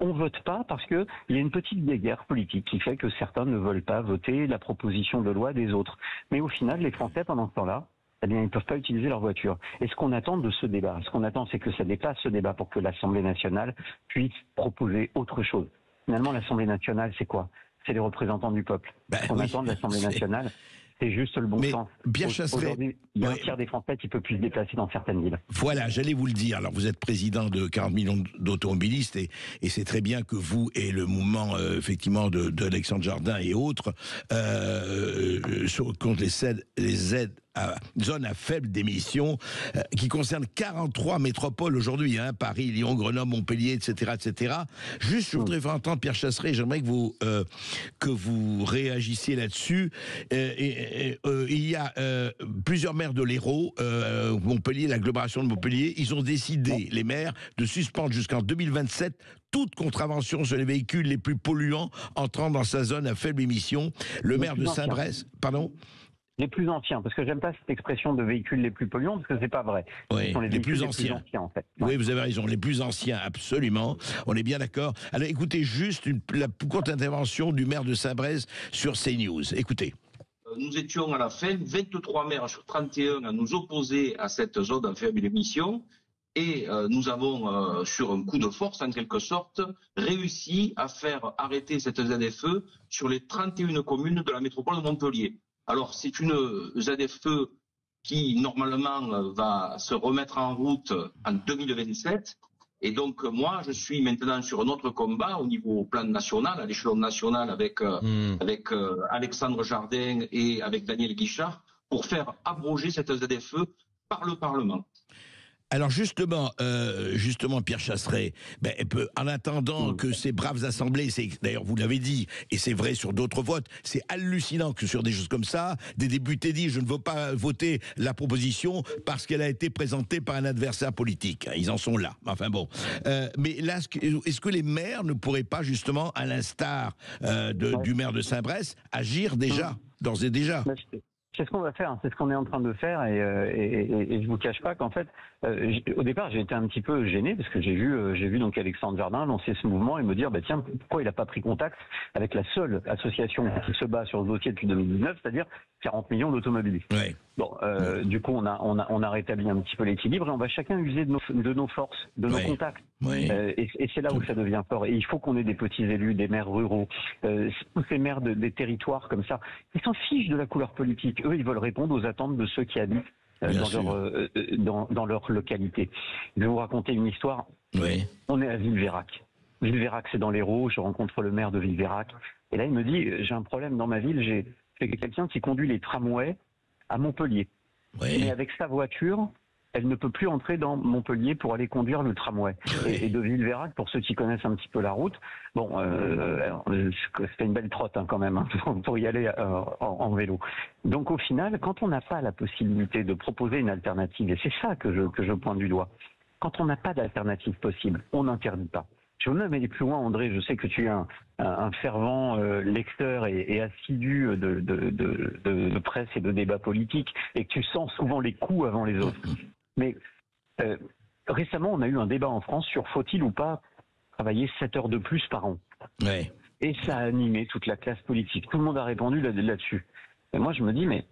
On vote pas parce que il y a une petite guerre politique qui fait que certains ne veulent pas voter la proposition de loi des autres. Mais au final, les Français, pendant ce temps-là, eh bien, ils ne peuvent pas utiliser leur voiture. Et ce qu'on attend de ce débat, c'est que ça dépasse ce débat pour que l'Assemblée nationale puisse proposer autre chose. Finalement, l'Assemblée nationale, c'est quoi? C'est les représentants du peuple. Ce qu'on attend de l'Assemblée nationale, c'est juste le bon sens. Bien Chasseret, aujourd'hui, il y a un tiers des Français qui ne peut plus se déplacer dans certaines villes. Voilà, j'allais vous le dire. Alors, vous êtes président de 40 millions d'automobilistes et c'est très bien que vous et le mouvement, effectivement, d'Alexandre Jardin et autres, contre les aides à zone à faible d'émission, qui concerne 43 métropoles aujourd'hui, hein, Paris, Lyon, Grenoble, Montpellier, etc. Juste, je voudrais entendre Pierre Chasseret, j'aimerais que vous réagissiez là-dessus. Il y a plusieurs maires de l'Hérault, Montpellier, l'agglomération de Montpellier, ils ont décidé, les maires, de suspendre jusqu'en 2027 toute contravention sur les véhicules les plus polluants entrant dans sa zone à faible émission. Le maire de Saint-Brest, pardon ? Les plus anciens, parce que j'aime pas cette expression de véhicules les plus polluants, parce que c'est pas vrai. Oui, ce sont les plus anciens, en fait. Oui, vous avez raison, les plus anciens, absolument. On est bien d'accord. Alors écoutez juste la courte intervention du maire de Saint-Brest sur CNews. Écoutez. Nous étions à la fin 23 maires sur 31 à nous opposer à cette zone à faible émission. Et nous avons, sur un coup de force, en quelque sorte, réussi à faire arrêter cette ZFE sur les 31 communes de la métropole de Montpellier. Alors, c'est une ZFE qui normalement va se remettre en route en 2027. Et donc moi, je suis maintenant sur un autre combat au niveau plan national, à l'échelon national, avec Alexandre Jardin et avec Daniel Guichard, pour faire abroger cette ZFE par le Parlement. Alors justement, Pierre Chasseret, en attendant que ces braves assemblées, d'ailleurs vous l'avez dit, et c'est vrai sur d'autres votes, c'est hallucinant que sur des choses comme ça, des députés disent je ne veux pas voter la proposition parce qu'elle a été présentée par un adversaire politique. Ils en sont là. Enfin bon. Mais là, est-ce que les maires ne pourraient pas justement, à l'instar du maire de Saint-Brest, agir déjà, d'ores et déjà? C'est ce qu'on va faire, c'est ce qu'on est en train de faire et je vous cache pas qu'en fait, au départ j'ai été un petit peu gêné parce que j'ai vu donc Alexandre Jardin lancer ce mouvement et me dire tiens, pourquoi il n'a pas pris contact avec la seule association qui se bat sur ce dossier depuis 2019, c'est-à-dire 40 millions d'automobilistes. Ouais. Bon, du coup on a rétabli un petit peu l'équilibre et on va chacun user de nos forces, de nos contacts. Oui. Et c'est là où ça devient fort. Et il faut qu'on ait des petits élus, des maires ruraux, tous ces maires des territoires comme ça, qui s'en fichent de la couleur politique. Eux, ils veulent répondre aux attentes de ceux qui habitent dans leur localité. Je vais vous raconter une histoire. Oui. On est à Villeveyrac. Villeveyrac, c'est dans l'Hérault. Je rencontre le maire de Villeveyrac. Et là, il me dit, j'ai un problème dans ma ville. J'ai quelqu'un qui conduit les tramways à Montpellier. Oui. Mais avec sa voiture, elle ne peut plus entrer dans Montpellier pour aller conduire le tramway. Et de Villeveyrac, pour ceux qui connaissent un petit peu la route, bon, c'est une belle trotte quand même pour y aller en vélo. Donc au final, quand on n'a pas la possibilité de proposer une alternative, et c'est ça que je pointe du doigt, quand on n'a pas d'alternative possible, on n'interdit pas. Je veux même aller plus loin, André, je sais que tu es un fervent lecteur et assidu de presse et de débats politiques, et que tu sens souvent les coups avant les autres. Mais récemment, on a eu un débat en France sur faut-il ou pas travailler 7 heures de plus par an. Ouais. Et ça a animé toute la classe politique. Tout le monde a répondu là-dessus. Et moi, je me dis, mais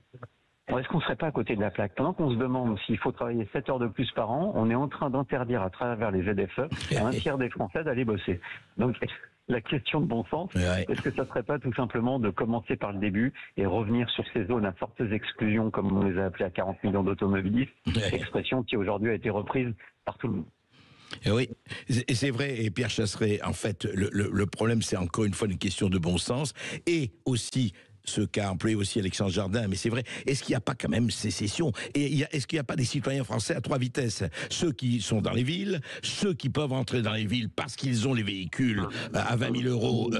est-ce qu'on ne serait pas à côté de la plaque? Pendant qu'on se demande s'il faut travailler 7 heures de plus par an, on est en train d'interdire à travers les ZFE à un tiers des Français d'aller bosser. Donc, la question de bon sens, est-ce que ça ne serait pas tout simplement de commencer par le début et revenir sur ces zones à fortes exclusions, comme on les a appelées, à 40 millions d'automobilistes, expression qui aujourd'hui a été reprise par tout le monde. Et oui, et c'est vrai, et Pierre Chasseret, en fait, le problème, c'est encore une fois une question de bon sens, et aussi ce qu'a employé aussi Alexandre Jardin, mais c'est vrai, est-ce qu'il n'y a pas quand même sécession? Et est-ce qu'il n'y a pas des citoyens français à 3 vitesses? Ceux qui sont dans les villes, ceux qui peuvent entrer dans les villes parce qu'ils ont les véhicules à 20 000 euros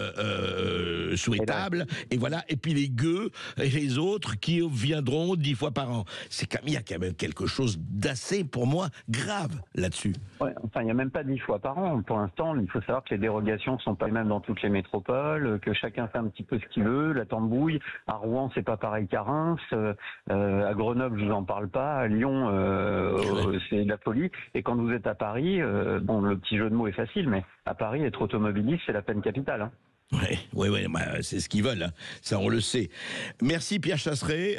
souhaitables, et voilà, et puis les gueux et les autres qui viendront 10 fois par an. Il y a quand même quelque chose d'assez, pour moi, grave là-dessus. Ouais, enfin, il n'y a même pas 10 fois par an. Pour l'instant, il faut savoir que les dérogations ne sont pas les mêmes dans toutes les métropoles, que chacun fait un petit peu ce qu'il veut, la tambouille. À Rouen, c'est pas pareil qu'à Reims. À Grenoble, je vous en parle pas. À Lyon, c'est de la folie. Et quand vous êtes à Paris, bon, le petit jeu de mots est facile, mais à Paris, être automobiliste, c'est la peine capitale. Hein. Oui, c'est ce qu'ils veulent, hein. Ça on le sait. Merci Pierre Chasseret,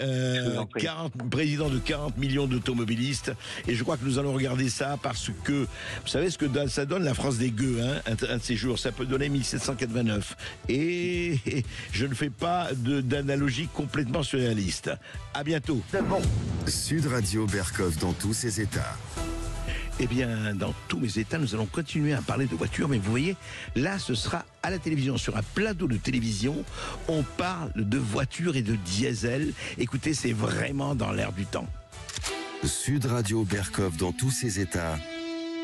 président de 40 millions d'automobilistes, et je crois que nous allons regarder ça parce que, vous savez ce que ça donne la France des gueux, hein, un de ces jours, ça peut donner 1789, et je ne fais pas d'analogie complètement surréaliste. À bientôt. Sud Radio Berkov dans tous ses états. Eh bien, dans tous mes états, nous allons continuer à parler de voitures, mais vous voyez, là, ce sera à la télévision, sur un plateau de télévision, on parle de voitures et de diesel. Écoutez, c'est vraiment dans l'air du temps. Sud Radio Berkov dans tous ses états.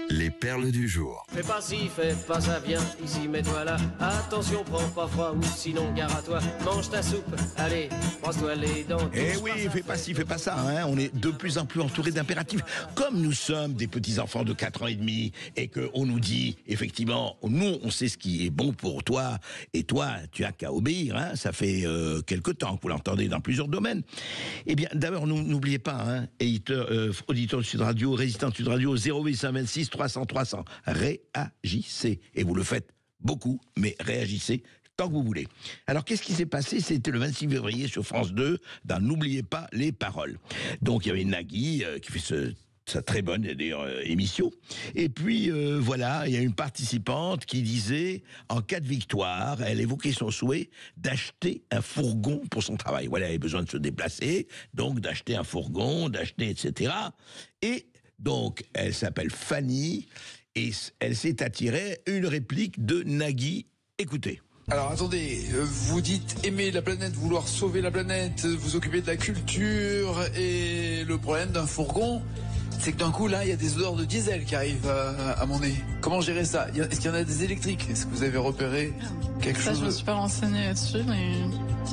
Les perles du jour. Fais pas ci, fais pas ça, viens ici, mets-toi là. Attention, prends pas froid ou sinon gare à toi. Mange ta soupe, allez, brosse-toi les dents. Eh oui, fais pas ci, fais pas ça, hein. On est de plus en plus entouré d'impératifs. Comme nous sommes des petits-enfants de 4 ans et demi et qu'on nous dit, effectivement, nous, on sait ce qui est bon pour toi et toi, tu as qu'à obéir, hein. Ça fait quelque temps que vous l'entendez dans plusieurs domaines. Eh bien, d'abord, n'oubliez pas, hein, auditeur de Sud Radio, résident de Sud Radio, 0826 300 300. Réagissez. Et vous le faites beaucoup, mais réagissez tant que vous voulez. Alors, qu'est-ce qui s'est passé? C'était le 26 février sur France 2, dans N'oubliez pas les paroles. Donc, il y avait Nagui qui fait ce sa très bonne d'ailleurs émission. Et puis voilà, il y a une participante qui disait, en cas de victoire, elle évoquait son souhait d'acheter un fourgon pour son travail. Voilà, elle avait besoin de se déplacer, donc d'acheter un fourgon, d'acheter, etc. Et donc, elle s'appelle Fanny, et elle s'est attirée une réplique de Nagui. Écoutez. Alors attendez, vous dites aimer la planète, vouloir sauver la planète, vous occuper de la culture, et le problème d'un fourgon, c'est que d'un coup là il y a des odeurs de diesel qui arrivent à mon nez. Comment gérer ça? Est-ce qu'il y en a des électriques? Est-ce que vous avez repéré quelque chose? Je me suis pas renseignée là-dessus, mais...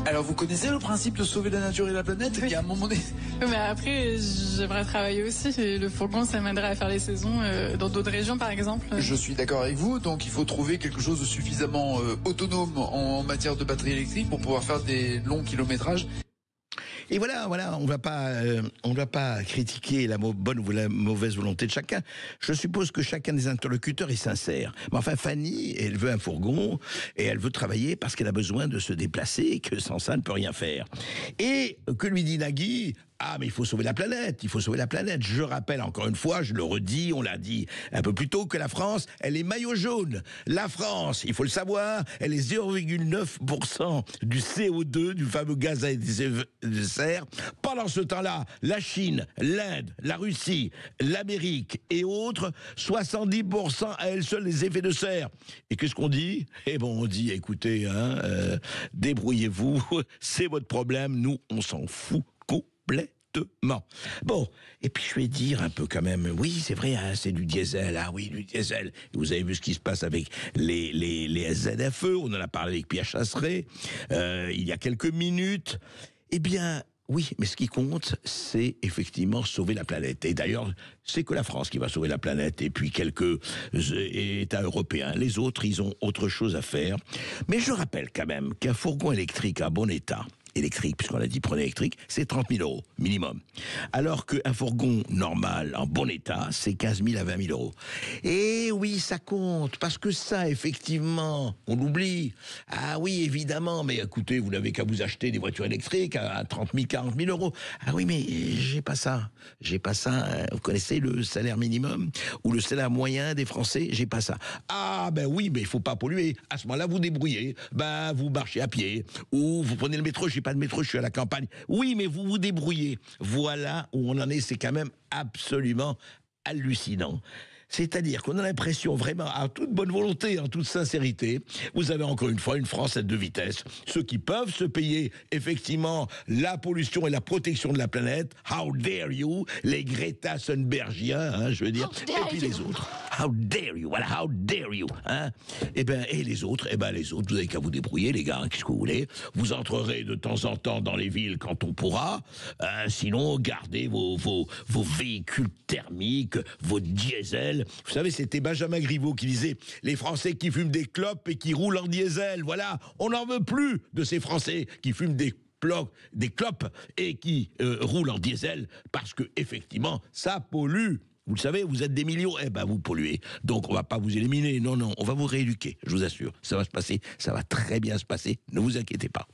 Alors vous connaissez le principe de sauver la nature et la planète? Oui. Il y a un moment donné... Mais après, j'aimerais travailler aussi, et le fourgon ça m'aiderait à faire les saisons dans d'autres régions par exemple. Je suis d'accord avec vous, donc il faut trouver quelque chose de suffisamment autonome en matière de batterie électrique pour pouvoir faire des longs kilométrages. Et voilà, on va pas critiquer la bonne ou la mauvaise volonté de chacun. Je suppose que chacun des interlocuteurs est sincère. Mais enfin, Fanny, elle veut un fourgon et elle veut travailler parce qu'elle a besoin de se déplacer et que sans ça, elle ne peut rien faire. Et que lui dit Nagui? Ah, mais il faut sauver la planète, il faut sauver la planète. Je rappelle encore une fois, je le redis, on l'a dit un peu plus tôt, que la France, elle est maillot jaune. La France, il faut le savoir, elle est 0,9% du CO2, du fameux gaz à effet de serre. Pendant ce temps-là, la Chine, l'Inde, la Russie, l'Amérique et autres, 70% à elles seules les effets de serre. Et qu'est-ce qu'on dit? Eh bon, on dit, écoutez, débrouillez-vous, c'est votre problème, nous, on s'en fout complètement. Bon, et puis je vais dire un peu quand même, oui, c'est vrai, c'est du diesel, oui, du diesel. Vous avez vu ce qui se passe avec les ZFE, on en a parlé avec Pierre Chasseret, il y a quelques minutes. Eh bien, oui, mais ce qui compte, c'est effectivement sauver la planète. Et d'ailleurs, c'est que la France qui va sauver la planète, et puis quelques États européens. Les autres, ils ont autre chose à faire. Mais je rappelle quand même qu'un fourgon électrique à bon état, électrique, puisqu'on a dit prenez électrique, c'est 30 000 euros minimum. Alors qu'un fourgon normal, en bon état, c'est 15 000 à 20 000 euros. Et oui, ça compte, parce que ça, effectivement, on l'oublie. Ah oui, évidemment, mais écoutez, vous n'avez qu'à vous acheter des voitures électriques à 30 000, 40 000 euros. Ah oui, mais j'ai pas ça. J'ai pas ça. Vous connaissez le salaire minimum ou le salaire moyen des Français? J'ai pas ça. Ah ben oui, mais il faut pas polluer. À ce moment-là, vous débrouillez. Ben, vous marchez à pied ou vous prenez le métro. J'ai pas de métro, je suis à la campagne. Oui, mais vous vous débrouillez. Voilà où on en est, c'est quand même absolument hallucinant. C'est-à-dire qu'on a l'impression vraiment, à toute bonne volonté, en toute sincérité, vous avez encore une fois une France à deux vitesses. Ceux qui peuvent se payer effectivement la pollution et la protection de la planète, how dare you, les Greta Thunbergiens, je veux dire, et puis les autres. How dare you, voilà, how dare you, Et les autres, vous avez qu'à vous débrouiller, les gars, qu'est-ce que vous voulez? Vous entrerez de temps en temps dans les villes quand on pourra, sinon gardez vos véhicules thermiques, vos diesels. Vous savez, c'était Benjamin Griveaux qui disait « Les Français qui fument des clopes et qui roulent en diesel, voilà, on n'en veut plus de ces Français qui fument des clopes et qui roulent en diesel parce que effectivement, ça pollue. Vous le savez, vous êtes des millions, vous polluez. Donc on va pas vous éliminer, non, on va vous rééduquer, je vous assure. Ça va se passer, ça va très bien se passer, ne vous inquiétez pas.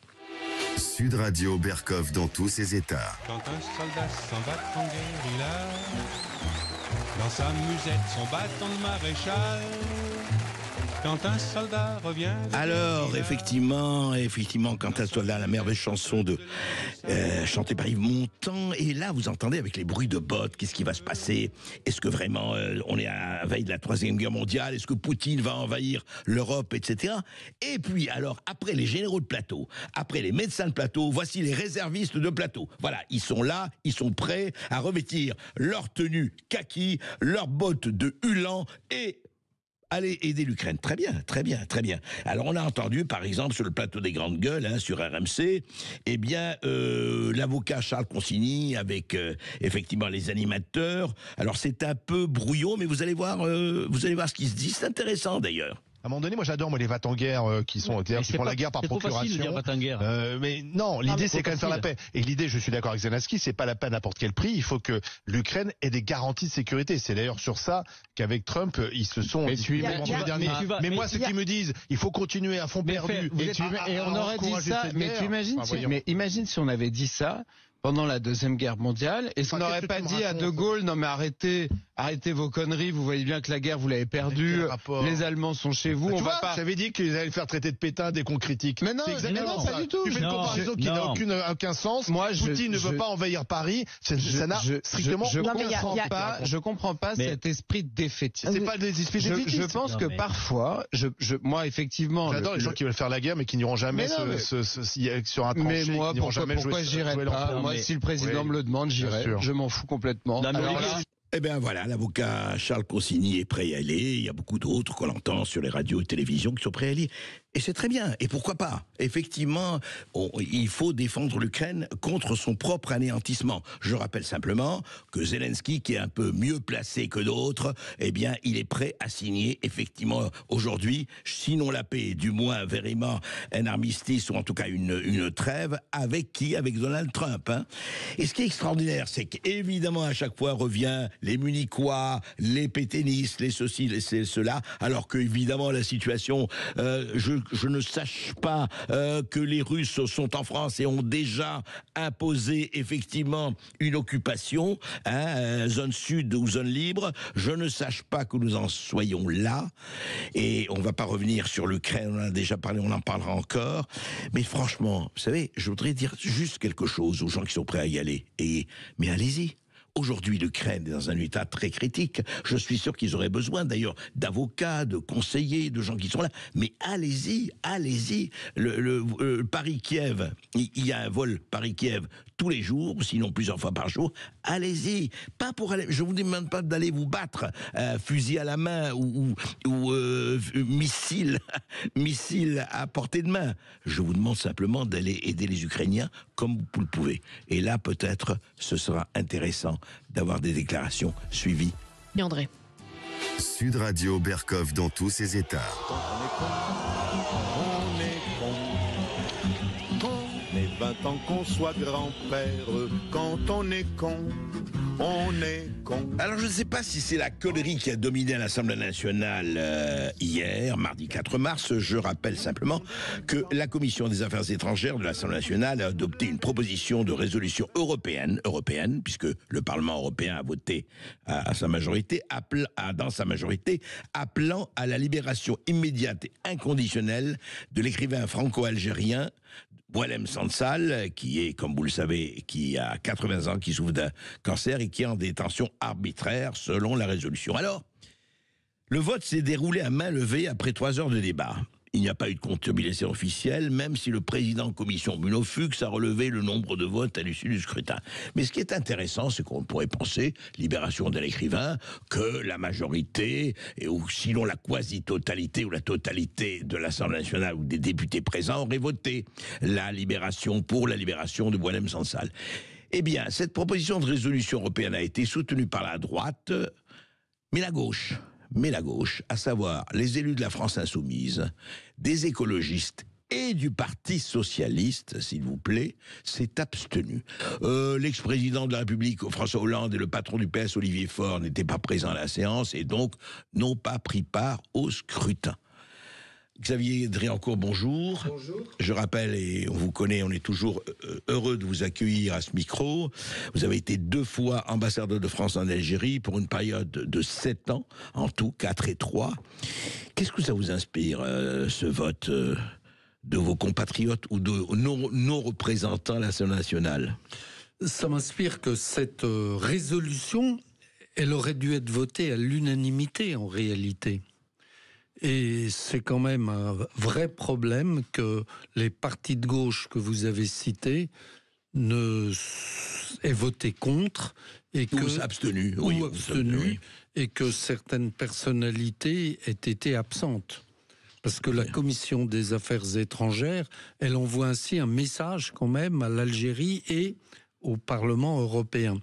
Sud Radio Berkov dans tous ses états. Quand un soldat s'en va en guerre, il a dans sa musette son bâton de maréchal. Quand un soldat revient... Alors, effectivement, quand un soldat, la merveilleuse chanson chantée par Yves Montand, et là, vous entendez avec les bruits de bottes, qu'est-ce qui va se passer? Est-ce que vraiment, on est à la veille de la Troisième Guerre mondiale? Est-ce que Poutine va envahir l'Europe, etc. Et puis, alors, après les généraux de plateau, après les médecins de plateau, voici les réservistes de plateau. Voilà, ils sont là, ils sont prêts à revêtir leur tenue kaki, leurs bottes de Ulan et... aller aider l'Ukraine. Très bien, très bien, très bien. Alors, on a entendu, par exemple, sur le plateau des Grandes Gueules, sur RMC, l'avocat Charles Consigny avec, effectivement, les animateurs. Alors, c'est un peu brouillon, mais vous allez voir ce qui se dit. C'est intéressant, d'ailleurs. À un moment donné, moi j'adore les va-t-en-guerre qui font la guerre par procuration. Mais non, l'idée c'est quand même faire la paix. Et l'idée, je suis d'accord avec Zelensky, c'est pas la paix à n'importe quel prix. Il faut que l'Ukraine ait des garanties de sécurité. C'est d'ailleurs sur ça qu'avec Trump, ils se sont disputés vendredi dernier. Mais moi, ceux qui me disent, il faut continuer à fond perdu. Et on aurait dit ça. Mais tu imagines, imagine si on avait dit ça pendant la Deuxième Guerre mondiale. Est-ce qu'on n'aurait pas dit à De Gaulle, non mais arrêtez vos conneries, vous voyez bien que la guerre, vous l'avez perdue, les Allemands sont chez vous, on va pas... J'avais dit qu'ils allaient faire traiter de pétain dès qu'on critique. Mais non, pas du tout. Tu fais une comparaison qui n'a aucun sens. Moi, Poutine ne veut pas envahir Paris, ça n'a strictement aucun sens. Je comprends pas cet esprit défaitiste. C'est pas des esprits défaitistes. Je pense que parfois, moi effectivement... J'adore les gens qui veulent faire la guerre mais qui n'iront jamais sur un tranché. Mais moi, pourquoi j'irais pas? Moi, si le président me le demande, j'irai. Je m'en fous complètement. Eh bien voilà, l'avocat Charles Consigny est prêt à aller. Il y a beaucoup d'autres qu'on entend sur les radios et télévisions qui sont prêts à aller. Et c'est très bien. Et pourquoi pas? Effectivement, il faut défendre l'Ukraine contre son propre anéantissement. Je rappelle simplement que Zelensky, qui est un peu mieux placé que d'autres, eh bien, il est prêt à signer effectivement aujourd'hui, sinon la paix, du moins vraiment un armistice ou en tout cas une trêve. Avec qui? Avec Donald Trump. Hein. Et ce qui est extraordinaire, c'est qu'évidemment à chaque fois revient les Munichois, les pétainistes, les ceci, les cela, alors que évidemment la situation, je ne sache pas que les Russes sont en France et ont déjà imposé effectivement une occupation, zone sud ou zone libre. Je ne sache pas que nous en soyons là. Et on ne va pas revenir sur l'Ukraine, on en a déjà parlé, on en parlera encore. Mais franchement, vous savez, je voudrais dire juste quelque chose aux gens qui sont prêts à y aller. Mais allez-y. Aujourd'hui, l'Ukraine est dans un état très critique. Je suis sûr qu'ils auraient besoin, d'ailleurs, d'avocats, de conseillers, de gens qui sont là. Mais allez-y, allez-y. Le Paris-Kiev, il y a un vol Paris-Kiev tous les jours, sinon plusieurs fois par jour. Allez-y. Pas pour aller. Je vous demande pas d'aller vous battre, fusil à la main ou missile à portée de main. Je vous demande simplement d'aller aider les Ukrainiens comme vous le pouvez. Et là, peut-être, ce sera intéressant d'avoir des déclarations suivies. Et André. Sud Radio Berkov dans tous ses états. On est con. On est 20 ans qu'on soit grand-père. Quand on est con, on est con. Alors je ne sais pas si c'est la connerie qui a dominé à l'Assemblée nationale hier, mardi 4 mars. Je rappelle simplement que la Commission des affaires étrangères de l'Assemblée nationale a adopté une proposition de résolution européenne, puisque le Parlement européen a voté dans sa majorité, appelant à la libération immédiate et inconditionnelle de l'écrivain franco-algérien Boualem Sansal, qui est, comme vous le savez, qui a 80 ans, qui souffre d'un cancer et qui est en détention arbitraire, selon la résolution. Alors, le vote s'est déroulé à main levée après 3 heures de débat. Il n'y a pas eu de comptabilisation officielle, même si le président de commission Bruno Fuchs a relevé le nombre de votes à l'issue du scrutin. Mais ce qui est intéressant, c'est qu'on pourrait penser, libération de l'écrivain, que la majorité, ou sinon la quasi-totalité ou la totalité de l'Assemblée nationale ou des députés présents auraient voté pour la libération de Boualem Sansal. Eh bien, cette proposition de résolution européenne a été soutenue par la droite, mais la gauche, à savoir les élus de la France insoumise, des écologistes et du Parti socialiste, s'il vous plaît, s'est abstenu. L'ex-président de la République, François Hollande, et le patron du PS, Olivier Faure, n'étaient pas présents à la séance et donc n'ont pas pris part au scrutin. Xavier Driancourt, bonjour. Bonjour. Je rappelle, et on vous connaît, on est toujours heureux de vous accueillir à ce micro. Vous avez été 2 fois ambassadeur de France en Algérie pour une période de 7 ans, en tout, 4 et 3. Qu'est-ce que ça vous inspire, ce vote de vos compatriotes ou de nos représentants à l'Assemblée nationale? Ça m'inspire que cette résolution, elle aurait dû être votée à l'unanimité en réalité. Et c'est quand même un vrai problème que les partis de gauche que vous avez cités aient voté contre et ou abstenu, et que certaines personnalités aient été absentes. Parce que la Commission des affaires étrangères, elle envoie ainsi un message quand même à l'Algérie et au Parlement européen.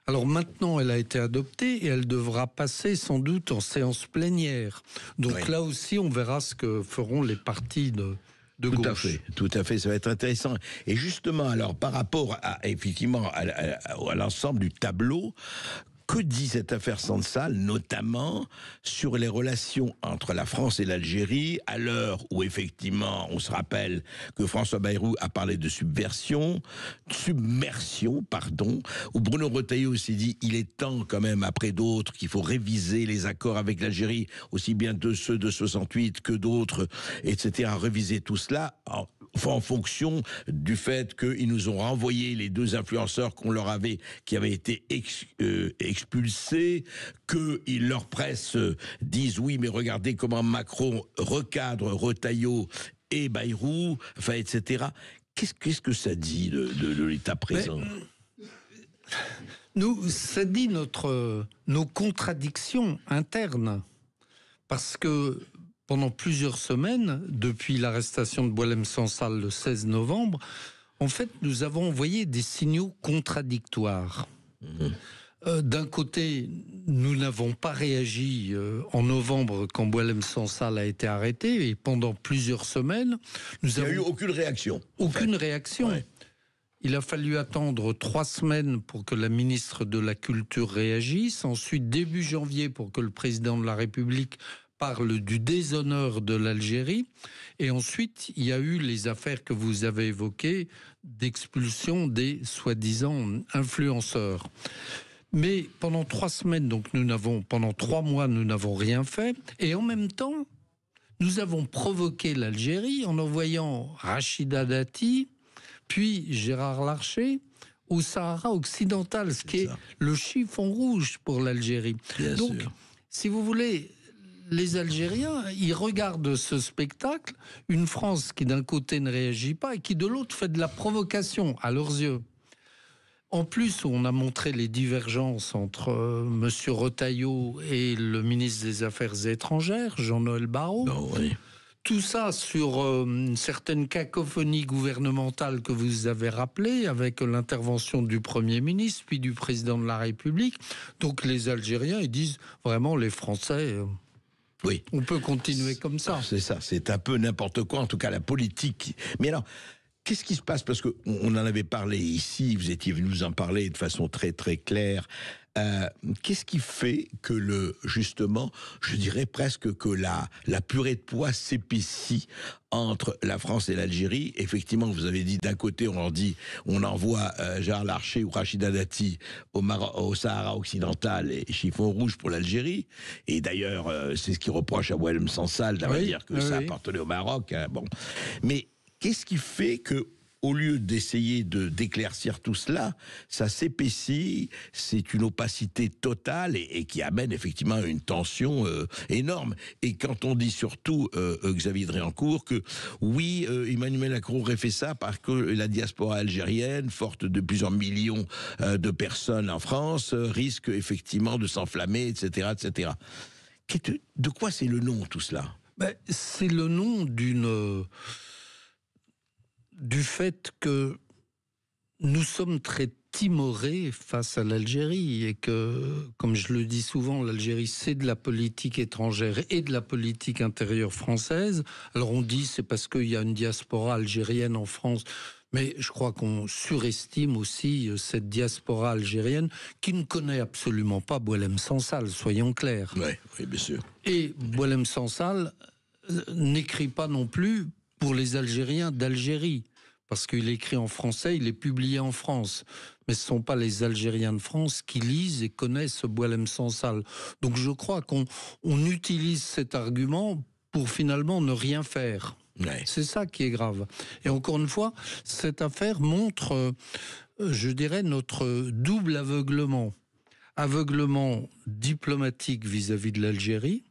Alors maintenant, elle a été adoptée et elle devra passer sans doute en séance plénière. Donc là aussi, on verra ce que feront les partis de gauche. Tout à fait, ça va être intéressant. Et justement, alors par rapport effectivement à l'ensemble du tableau, Que dit cette affaire Sansal, notamment sur les relations entre la France et l'Algérie, à l'heure où effectivement, on se rappelle que François Bayrou a parlé de submersion, où Bruno Retailleau s'est dit il est temps quand même, après d'autres, qu'il faut réviser les accords avec l'Algérie, aussi bien de ceux de 68 que d'autres, etc., réviser tout cela en fonction du fait qu'ils nous ont renvoyé les 2 influenceurs qui avaient été expulsés, que leur presse dise oui, mais regardez comment Macron recadre Retailleau et Bayrou, enfin, etc. Qu'est-ce que ça dit de l'état présent? Ça dit nos contradictions internes, parce que pendant plusieurs semaines, depuis l'arrestation de Boualem Sansal le 16 novembre, en fait, nous avons envoyé des signaux contradictoires. D'un côté, nous n'avons pas réagi en novembre quand Boualem Sansal a été arrêté, et pendant plusieurs semaines, il n'y a eu aucune réaction. Aucune réaction. Ouais. Il a fallu attendre 3 semaines pour que la ministre de la Culture réagisse, ensuite début janvier pour que le président de la République parle du déshonneur de l'Algérie, et ensuite il y a eu les affaires que vous avez évoquées d'expulsion des soi-disant influenceurs. Mais pendant 3 semaines, donc pendant 3 mois, nous n'avons rien fait, et en même temps, nous avons provoqué l'Algérie en envoyant Rachida Dati, puis Gérard Larcher au Sahara occidental, ce qui est le chiffon rouge pour l'Algérie. Donc, si vous voulez, les Algériens, ils regardent ce spectacle, une France qui d'un côté ne réagit pas et qui de l'autre fait de la provocation à leurs yeux. En plus, on a montré les divergences entre M. Retailleau et le ministre des Affaires étrangères, Jean-Noël Barrot. Tout ça sur une certaine cacophonie gouvernementale que vous avez rappelée, avec l'intervention du Premier ministre, puis du Président de la République. Donc les Algériens, ils disent vraiment, les Français... Oui. On peut continuer comme ça. C'est ça, c'est un peu n'importe quoi, en tout cas la politique. Mais alors, qu'est-ce qui se passe? Parce qu'on en avait parlé ici, vous étiez venu nous en parler de façon très très claire. Qu'est-ce qui fait que justement, je dirais presque que la purée de pois s'épaissit entre la France et l'Algérie? Effectivement, vous avez dit d'un côté, on envoie Gérard Larcher ou Rachida Dati au Sahara occidental et chiffon rouge pour l'Algérie. Et d'ailleurs, c'est ce qui reproche à Boualem Sansal d'avoir dire que ça appartenait au Maroc. Hein, bon, mais qu'est-ce qui fait que, au lieu d'essayer d'éclaircir tout cela, ça s'épaissit, c'est une opacité totale et qui amène effectivement à une tension énorme. Et quand on dit surtout, Xavier Dréancourt, que oui, Emmanuel Macron aurait fait ça parce que la diaspora algérienne, forte de plusieurs millions de personnes en France, risque effectivement de s'enflammer, etc., etc. De quoi c'est le nom, tout cela? C'est le nom du fait que nous sommes très timorés face à l'Algérie et que, comme je le dis souvent, l'Algérie c'est de la politique étrangère et de la politique intérieure française. Alors on dit c'est parce qu'il y a une diaspora algérienne en France, mais je crois qu'on surestime aussi cette diaspora algérienne qui ne connaît absolument pas Boualem Sansal, soyons clairs. Oui, bien sûr. Et Boualem Sansal n'écrit pas non plus pour les Algériens d'Algérie, parce qu'il est écrit en français, il est publié en France. Mais ce ne sont pas les Algériens de France qui lisent et connaissent Boualem Sansal. Donc je crois qu'on utilise cet argument pour finalement ne rien faire. C'est ça qui est grave. Et encore une fois, cette affaire montre, je dirais, notre double aveuglement. Aveuglement diplomatique vis-à-vis de l'Algérie,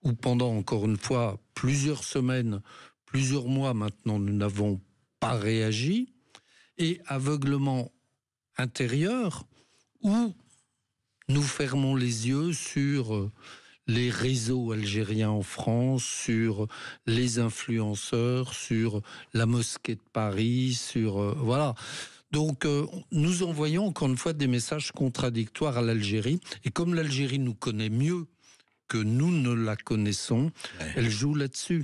où pendant, encore une fois, plusieurs semaines, plusieurs mois maintenant, nous n'avons pas réagi, et aveuglement intérieur, où nous fermons les yeux sur les réseaux algériens en France, sur les influenceurs, sur la mosquée de Paris, sur... voilà. Donc, nous envoyons encore une fois des messages contradictoires à l'Algérie, et comme l'Algérie nous connaît mieux que nous ne la connaissons, elle joue là-dessus.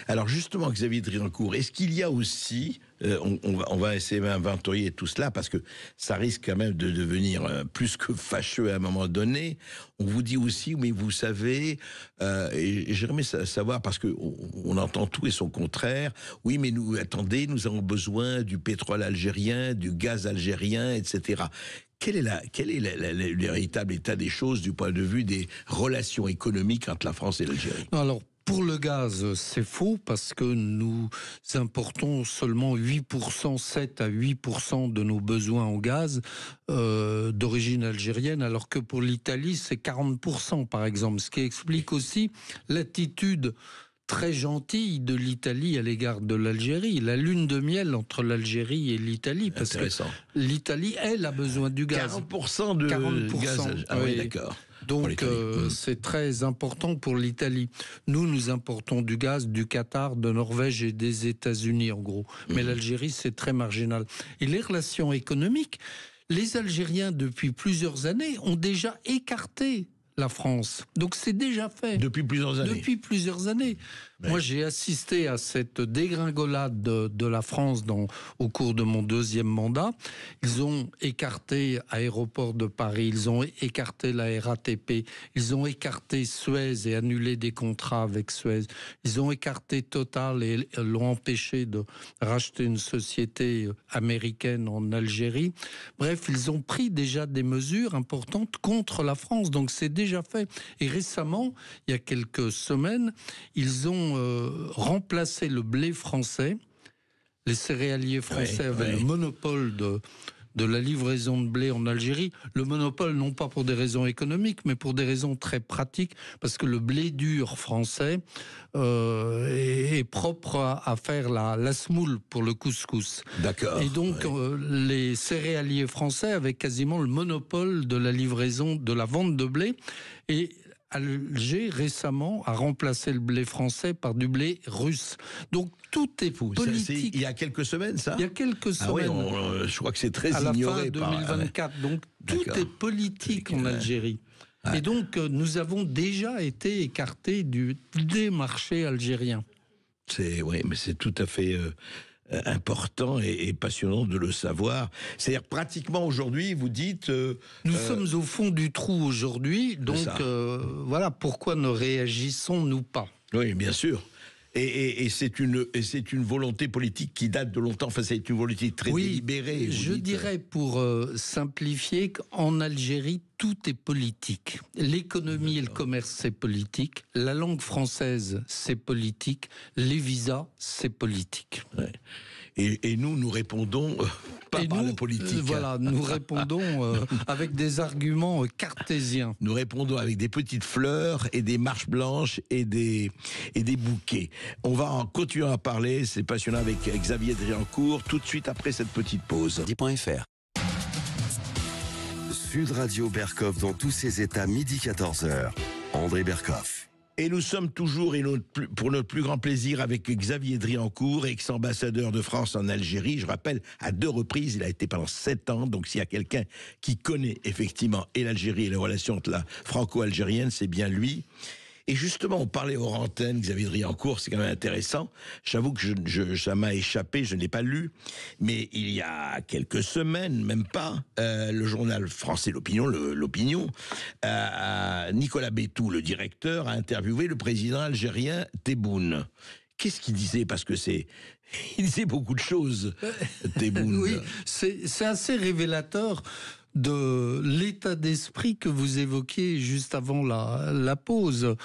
Alors justement, Xavier Dréancourt, est-ce qu'il y a aussi on va essayer d'inventorier tout cela parce que ça risque quand même de devenir plus que fâcheux à un moment donné. On vous dit aussi, mais vous savez, et j'aimerais savoir parce que on entend tout et son contraire. Oui, mais attendez, nous avons besoin du pétrole algérien, du gaz algérien, etc. Quel est le véritable état des choses du point de vue des relations économiques entre la France et l'Algérie? Alors, pour le gaz, c'est faux parce que nous importons seulement 8%, 7 à 8% de nos besoins en gaz d'origine algérienne, alors que pour l'Italie, c'est 40% par exemple, ce qui explique aussi l'attitude très gentille de l'Italie à l'égard de l'Algérie, la lune de miel entre l'Algérie et l'Italie, parce que l'Italie, elle, a besoin du gaz. 40% de 40%, gaz. Ah oui, d'accord. Donc c'est très important pour l'Italie. Nous importons du gaz du Qatar, de Norvège et des États-Unis en gros. Mais l'Algérie, c'est très marginal. Et les relations économiques, les Algériens, depuis plusieurs années, ont déjà écarté la France. Donc c'est déjà fait. Depuis plusieurs années. Depuis plusieurs années. Ouais. Moi, j'ai assisté à cette dégringolade de la France au cours de mon deuxième mandat. Ils ont écarté Aéroport de Paris, ils ont écarté la RATP, ils ont écarté Suez et annulé des contrats avec Suez. Ils ont écarté Total et l'ont empêché de racheter une société américaine en Algérie. Bref, ils ont pris déjà des mesures importantes contre la France. Donc c'est déjà fait. Et récemment, il y a quelques semaines, ils ont remplacé le blé français. Les céréaliers français avaient le monopole de la livraison de blé en Algérie. Le monopole, non pas pour des raisons économiques, mais pour des raisons très pratiques, parce que le blé dur français est propre à faire la semoule pour le couscous. D'accord. Et donc, les céréaliers français avaient quasiment le monopole de la livraison, de la vente de blé. Et Alger, récemment, a remplacé le blé français par du blé russe. Donc, tout est politique. Il y a quelques semaines, ça? Il y a quelques semaines. Ah oui, je crois que c'est très ignoré. À la fin 2024. Donc, tout est politique en Algérie. Et donc, nous avons déjà été écartés des marchés algériens. Oui, mais c'est tout à fait important et passionnant de le savoir. C'est-à-dire pratiquement aujourd'hui, vous dites... nous sommes au fond du trou aujourd'hui, donc voilà, pourquoi ne réagissons-nous pas? Oui, bien sûr. Et c'est une volonté politique qui date de longtemps. Enfin, c'est une volonté très délibérée. Je dirais, pour simplifier, qu'en Algérie, tout est politique. L'économie et le commerce, c'est politique. La langue française, c'est politique. Les visas, c'est politique. Ouais. Et nous répondons pas par la politique. Voilà, nous répondons avec des arguments cartésiens. Nous répondons avec des petites fleurs et des marches blanches et des bouquets. On va en continuer à parler, c'est passionnant, avec Xavier Driancourt, tout de suite après cette petite pause. .fr Sud Radio Berkov dans tous ses états, midi 14h. André Berkov. Et nous sommes toujours, pour notre plus grand plaisir, avec Xavier Driancourt, ex-ambassadeur de France en Algérie. Je rappelle, à 2 reprises, il a été pendant 7 ans. Donc s'il y a quelqu'un qui connaît effectivement et l'Algérie et les relations entre la franco-algérienne, c'est bien lui. Et justement, on parlait hors antenne, Xavier Driancourt, c'est quand même intéressant. J'avoue que ça m'a échappé, je ne l'ai pas lu. Mais il y a quelques semaines, même pas, le journal français L'Opinion, Nicolas Bétou, le directeur, a interviewé le président algérien Tebboune. Qu'est-ce qu'il disait? Parce que il disait beaucoup de choses, Tebboune. Oui, c'est assez révélateur de l'état d'esprit que vous évoquiez juste avant la pause.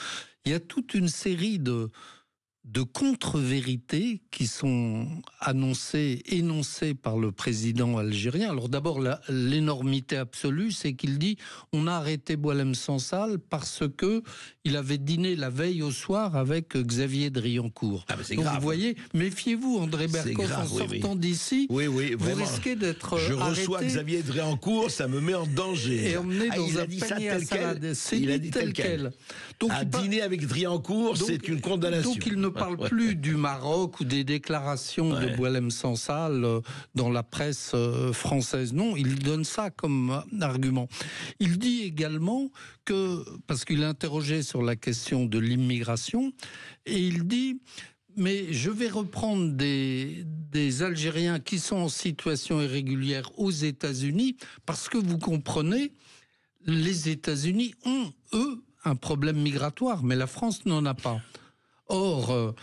Il y a toute une série de contre-vérités qui sont énoncées par le président algérien. Alors d'abord, l'énormité absolue, c'est qu'il dit on a arrêté Boualem Sansal parce que il avait dîné la veille au soir avec Xavier Driancourt. Ah, c'est donc grave. Vous voyez, méfiez-vous, André Berkov, en sortant d'ici, vous risquez d'être arrêté. Je reçois Xavier Driancourt, ça me met en danger. Et emmené dans un panier à salade. Il a dit tel quel. Donc, dîner avec Driancourt, c'est une condamnation. Donc il ne parle plus du Maroc ou des déclarations de Boualem Sansal dans la presse française. Non, il donne ça comme argument. Il dit également que, parce qu'il est interrogé sur la question de l'immigration, et il dit mais je vais reprendre des Algériens qui sont en situation irrégulière aux États-Unis, parce que vous comprenez, les États-Unis ont, eux, un problème migratoire, mais la France n'en a pas. Or,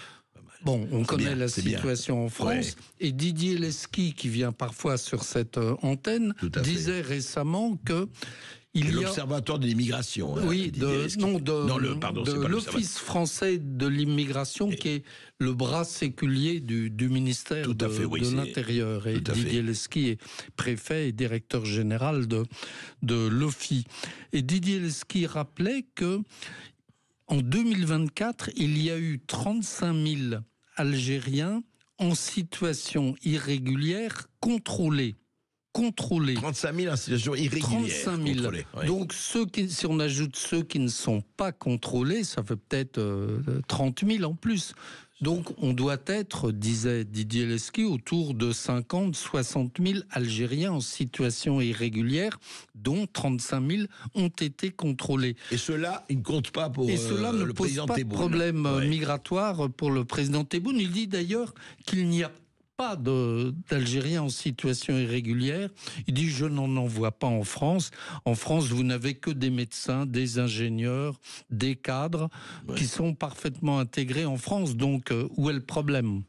on connaît la situation en France, et Didier Lesky, qui vient parfois sur cette antenne, disait récemment que l'Observatoire de l'immigration. Oui, de l'Office français de l'immigration, qui est le bras séculier du ministère de l'Intérieur. Et Didier Lesky est préfet et directeur général de l'OFI. Et Didier Lesky rappelait que en 2024, il y a eu 35 000 Algériens en situation irrégulière contrôlés. 35 000 en situation irrégulière. 35 000. Oui. Donc, si on ajoute ceux qui ne sont pas contrôlés, ça fait peut-être 30 000 en plus. Donc, on doit être, disait Didier Lesky, autour de 50 60 000 Algériens en situation irrégulière, dont 35 000 ont été contrôlés. Et cela, il ne compte pas pour le président Tebboune. Et cela ne pose pas de problème migratoire pour le président Tebboune. Il dit d'ailleurs qu'il n'y a pas d'Algériens en situation irrégulière. Il dit: je n'en envoie pas en France. En France, vous n'avez que des médecins, des ingénieurs, des cadres qui sont parfaitement intégrés en France. Donc, où est le problème ?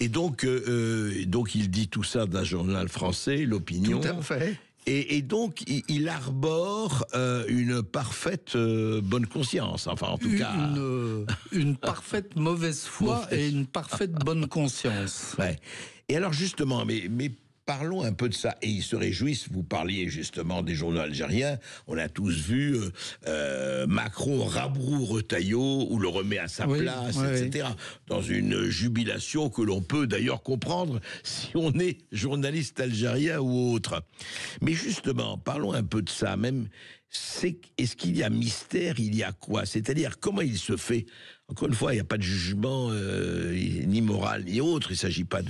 Et donc il dit tout ça d'un journal français, L'Opinion. Tout à fait. Et donc, il arbore une parfaite bonne conscience, enfin en tout cas... Une parfaite mauvaise foi et une parfaite bonne conscience. Ouais. Et alors justement, mais parlons un peu de ça. Et ils se réjouissent, vous parliez justement des journaux algériens, on a tous vu Macron rabroue Retailleau ou le remet à sa place, etc. Dans une jubilation que l'on peut d'ailleurs comprendre si on est journaliste algérien ou autre. Mais justement, parlons un peu de ça même. Est-ce qu'il y a mystère, il y a quoi? C'est-à-dire, comment il se fait? Encore une fois, il n'y a pas de jugement ni moral ni autre, il ne s'agit pas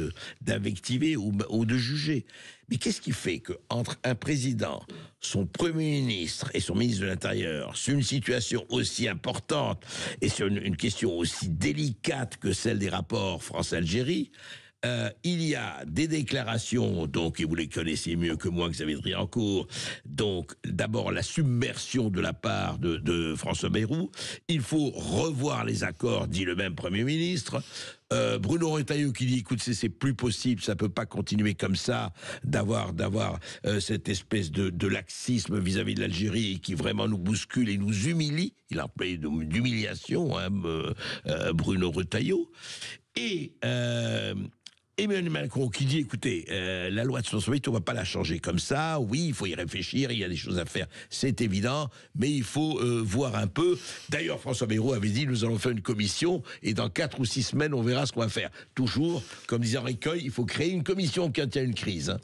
d'invectiver ou de juger. Mais qu'est-ce qui fait qu'entre un président, son Premier ministre et son ministre de l'Intérieur, sur une situation aussi importante et sur une question aussi délicate que celle des rapports France-Algérie, il y a des déclarations, donc, et vous les connaissez mieux que moi, Xavier Driancourt, donc d'abord la submersion de la part de François Bayrou, il faut revoir les accords, dit le même Premier ministre, Bruno Retailleau qui dit: écoute, c'est plus possible, ça peut pas continuer comme ça, d'avoir cette espèce de laxisme vis-à-vis de l'Algérie qui vraiment nous bouscule et nous humilie. Il a employé d'humiliation, Bruno Retailleau. Et Emmanuel Macron qui dit: écoutez, la loi de 68, on ne va pas la changer comme ça. Oui, il faut y réfléchir, il y a des choses à faire, c'est évident, mais il faut voir un peu. D'ailleurs, François Bayrou avait dit: nous allons faire une commission et dans 4 ou 6 semaines, on verra ce qu'on va faire. Toujours, comme disait Henri Queuille, il faut créer une commission quand il y a une crise.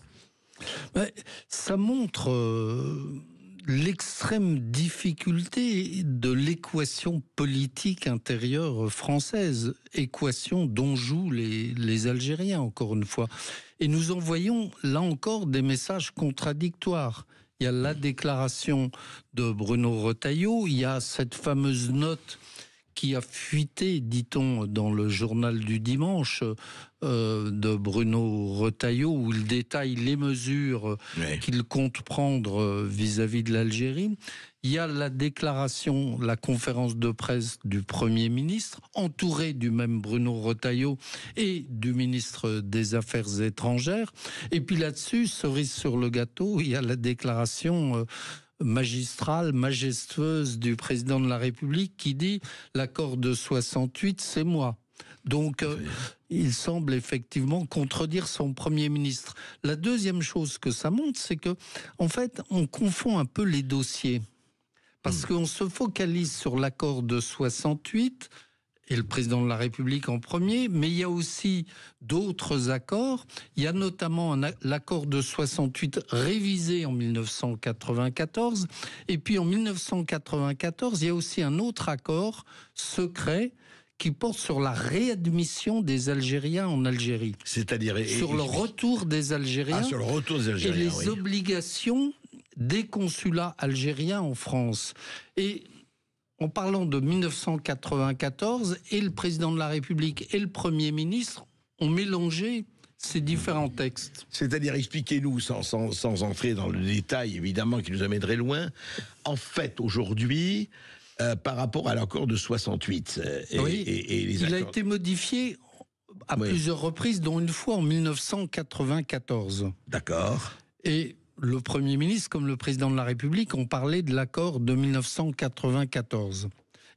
Ça montre l'extrême difficulté de l'équation politique intérieure française, équation dont jouent les Algériens, encore une fois. Et nous envoyons, là encore, des messages contradictoires. Il y a la déclaration de Bruno Retailleau, il y a cette fameuse note qui a fuité, dit-on, dans le journal du dimanche de Bruno Retailleau, où il détaille les mesures qu'il compte prendre vis-à-vis de l'Algérie. Il y a la déclaration, la conférence de presse du Premier ministre, entouré du même Bruno Retailleau et du ministre des Affaires étrangères. Et puis là-dessus, cerise sur le gâteau, il y a la déclaration magistrale, majestueuse du président de la République qui dit: l'accord de 68, c'est moi. Donc, il semble effectivement contredire son Premier ministre. La deuxième chose que ça montre, c'est que, en fait, on confond un peu les dossiers. Parce qu'on se focalise sur l'accord de 68, et le président de la République en premier, mais il y a aussi d'autres accords. Il y a notamment l'accord de 68 révisé en 1994, et puis en 1994, il y a aussi un autre accord secret qui porte sur la réadmission des Algériens en Algérie. C'est-à-dire sur le retour des Algériens, sur le retour des Algériens, et les obligations des consulats algériens en France. Et en parlant de 1994, et le président de la République et le Premier ministre ont mélangé ces différents textes. C'est-à-dire, expliquez-nous, sans entrer dans le détail, évidemment, qui nous amènerait loin, en fait, aujourd'hui, par rapport à l'accord de 68... il a été modifié à plusieurs reprises, dont une fois en 1994. D'accord. Et le Premier ministre, comme le président de la République, ont parlé de l'accord de 1994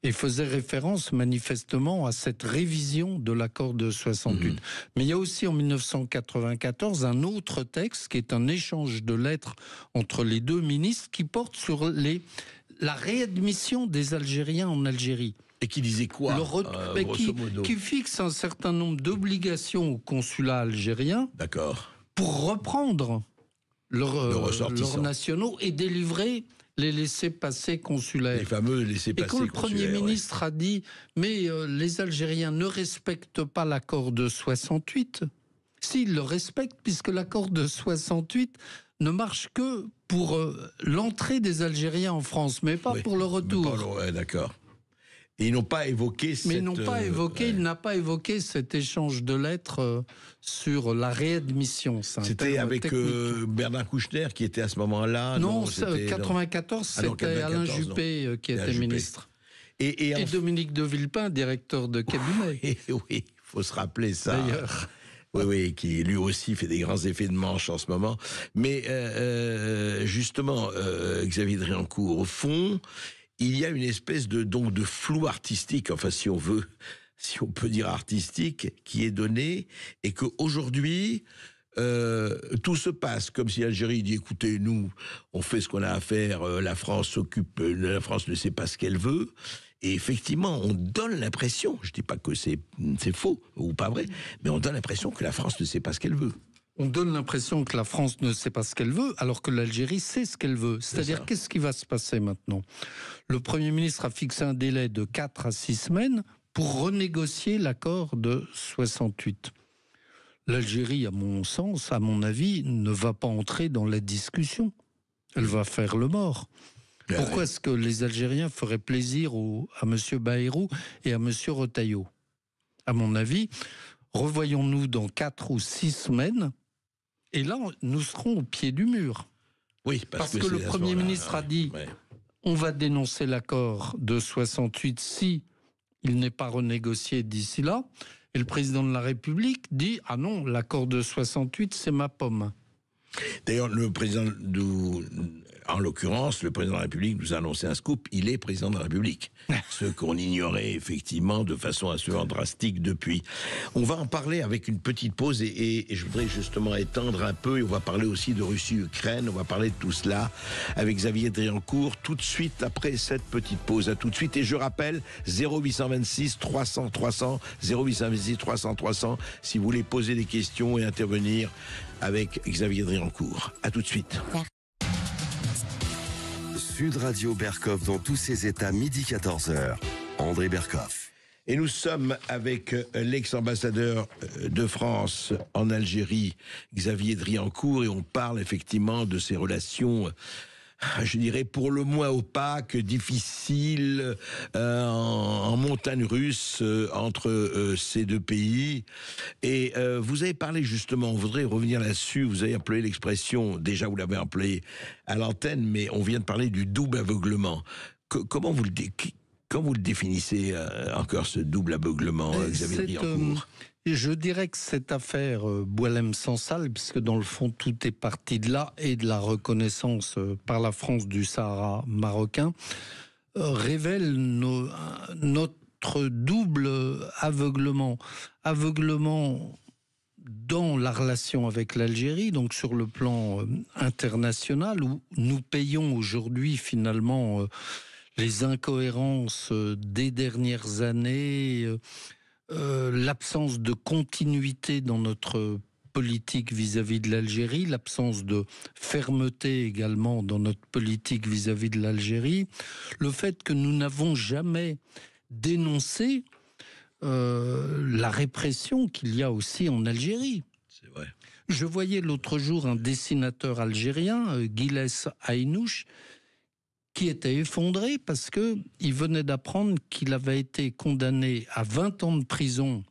et faisaient référence manifestement à cette révision de l'accord de 68. Mais il y a aussi en 1994 un autre texte qui est un échange de lettres entre les deux ministres qui porte sur la réadmission des Algériens en Algérie. Et qui disait quoi, grosso modo ? Qui fixe un certain nombre d'obligations au consulat algérien pour reprendre leurs nationaux et délivrer les laissez-passer consulaires. Les fameux laissez-passer consulaires. Et quand le Premier ministre a dit « mais les Algériens ne respectent pas l'accord de 68 », s'ils le respectent, puisque l'accord de 68 ne marche que pour l'entrée des Algériens en France, mais pas pour le retour. D'accord. Et ils n'ont pas évoqué Mais ils n'ont pas évoqué, il n'a pas évoqué cet échange de lettres sur la réadmission. C'était avec Bernard Kouchner qui était à ce moment-là. Non, 94, c'était Alain Juppé qui était ministre. Et Dominique de Villepin, directeur de cabinet. Oui, il faut se rappeler ça. D'ailleurs. Oui, qui lui aussi fait des grands effets de manche en ce moment. Mais justement, Xavier Driancourt, au fond, il y a une espèce de flou artistique, enfin si on peut dire artistique, qui est donné, et qu'aujourd'hui, tout se passe comme si l'Algérie dit, écoutez, nous, on fait ce qu'on a à faire, la France ne sait pas ce qu'elle veut. Et effectivement, on donne l'impression, je ne dis pas que c'est faux ou pas vrai, mais on donne l'impression que la France ne sait pas ce qu'elle veut. On donne l'impression que la France ne sait pas ce qu'elle veut, alors que l'Algérie sait ce qu'elle veut. C'est-à-dire, qu'est-ce qui va se passer maintenant ? Le Premier ministre a fixé un délai de 4 à 6 semaines pour renégocier l'accord de 68. L'Algérie, à mon sens, à mon avis, ne va pas entrer dans la discussion. Elle va faire le mort. Pourquoi est-ce que les Algériens feraient plaisir à M. Bayrou et à M. Retailleau ? À mon avis, revoyons-nous dans 4 ou 6 semaines, et là, nous serons au pied du mur. Oui, parce que le Premier ministre a dit on va dénoncer l'accord de 68 si il n'est pas renégocié d'ici là. Et le président de la République dit ah non, l'accord de 68, c'est ma pomme. D'ailleurs, le président en l'occurrence, le président de la République nous a annoncé un scoop, il est président de la République. Ce qu'on ignorait effectivement de façon assez drastique depuis. On va en parler avec une petite pause et je voudrais justement étendre un peu, et on va parler aussi de Russie-Ukraine, on va parler de tout cela avec Xavier Driancourt tout de suite après cette petite pause. À tout de suite, et je rappelle 0826 300 300, 0826 300 300 si vous voulez poser des questions et intervenir avec Xavier Driancourt. À tout de suite. Sud Radio Berkov dans tous ses états, midi 14h. André Berkov. Et nous sommes avec l'ex-ambassadeur de France en Algérie, Xavier Driancourt, et on parle effectivement de ces relations, je dirais pour le moins opaques, difficiles, en montagne russe entre ces deux pays. Et vous avez parlé justement, on voudrait revenir là-dessus, vous avez employé l'expression, déjà vous l'avez employé à l'antenne, mais on vient de parler du double aveuglement. Comment vous le définissez encore, ce double aveuglement, Xavier Driancourt ? Je dirais que cette affaire Boualem-Sansal, puisque dans le fond tout est parti de là et de la reconnaissance par la France du Sahara marocain, révèle notre double aveuglement. Aveuglement dans la relation avec l'Algérie, donc sur le plan international, où nous payons aujourd'hui finalement les incohérences des dernières années, l'absence de continuité dans notre politique vis-à-vis de l'Algérie, l'absence de fermeté également dans notre politique vis-à-vis de l'Algérie, le fait que nous n'avons jamais dénoncé la répression qu'il y a aussi en Algérie. C'est vrai. Je voyais l'autre jour un dessinateur algérien, Gilles Aynouch, qui était effondré parce qu'il venait d'apprendre qu'il avait été condamné à 20 ans de prison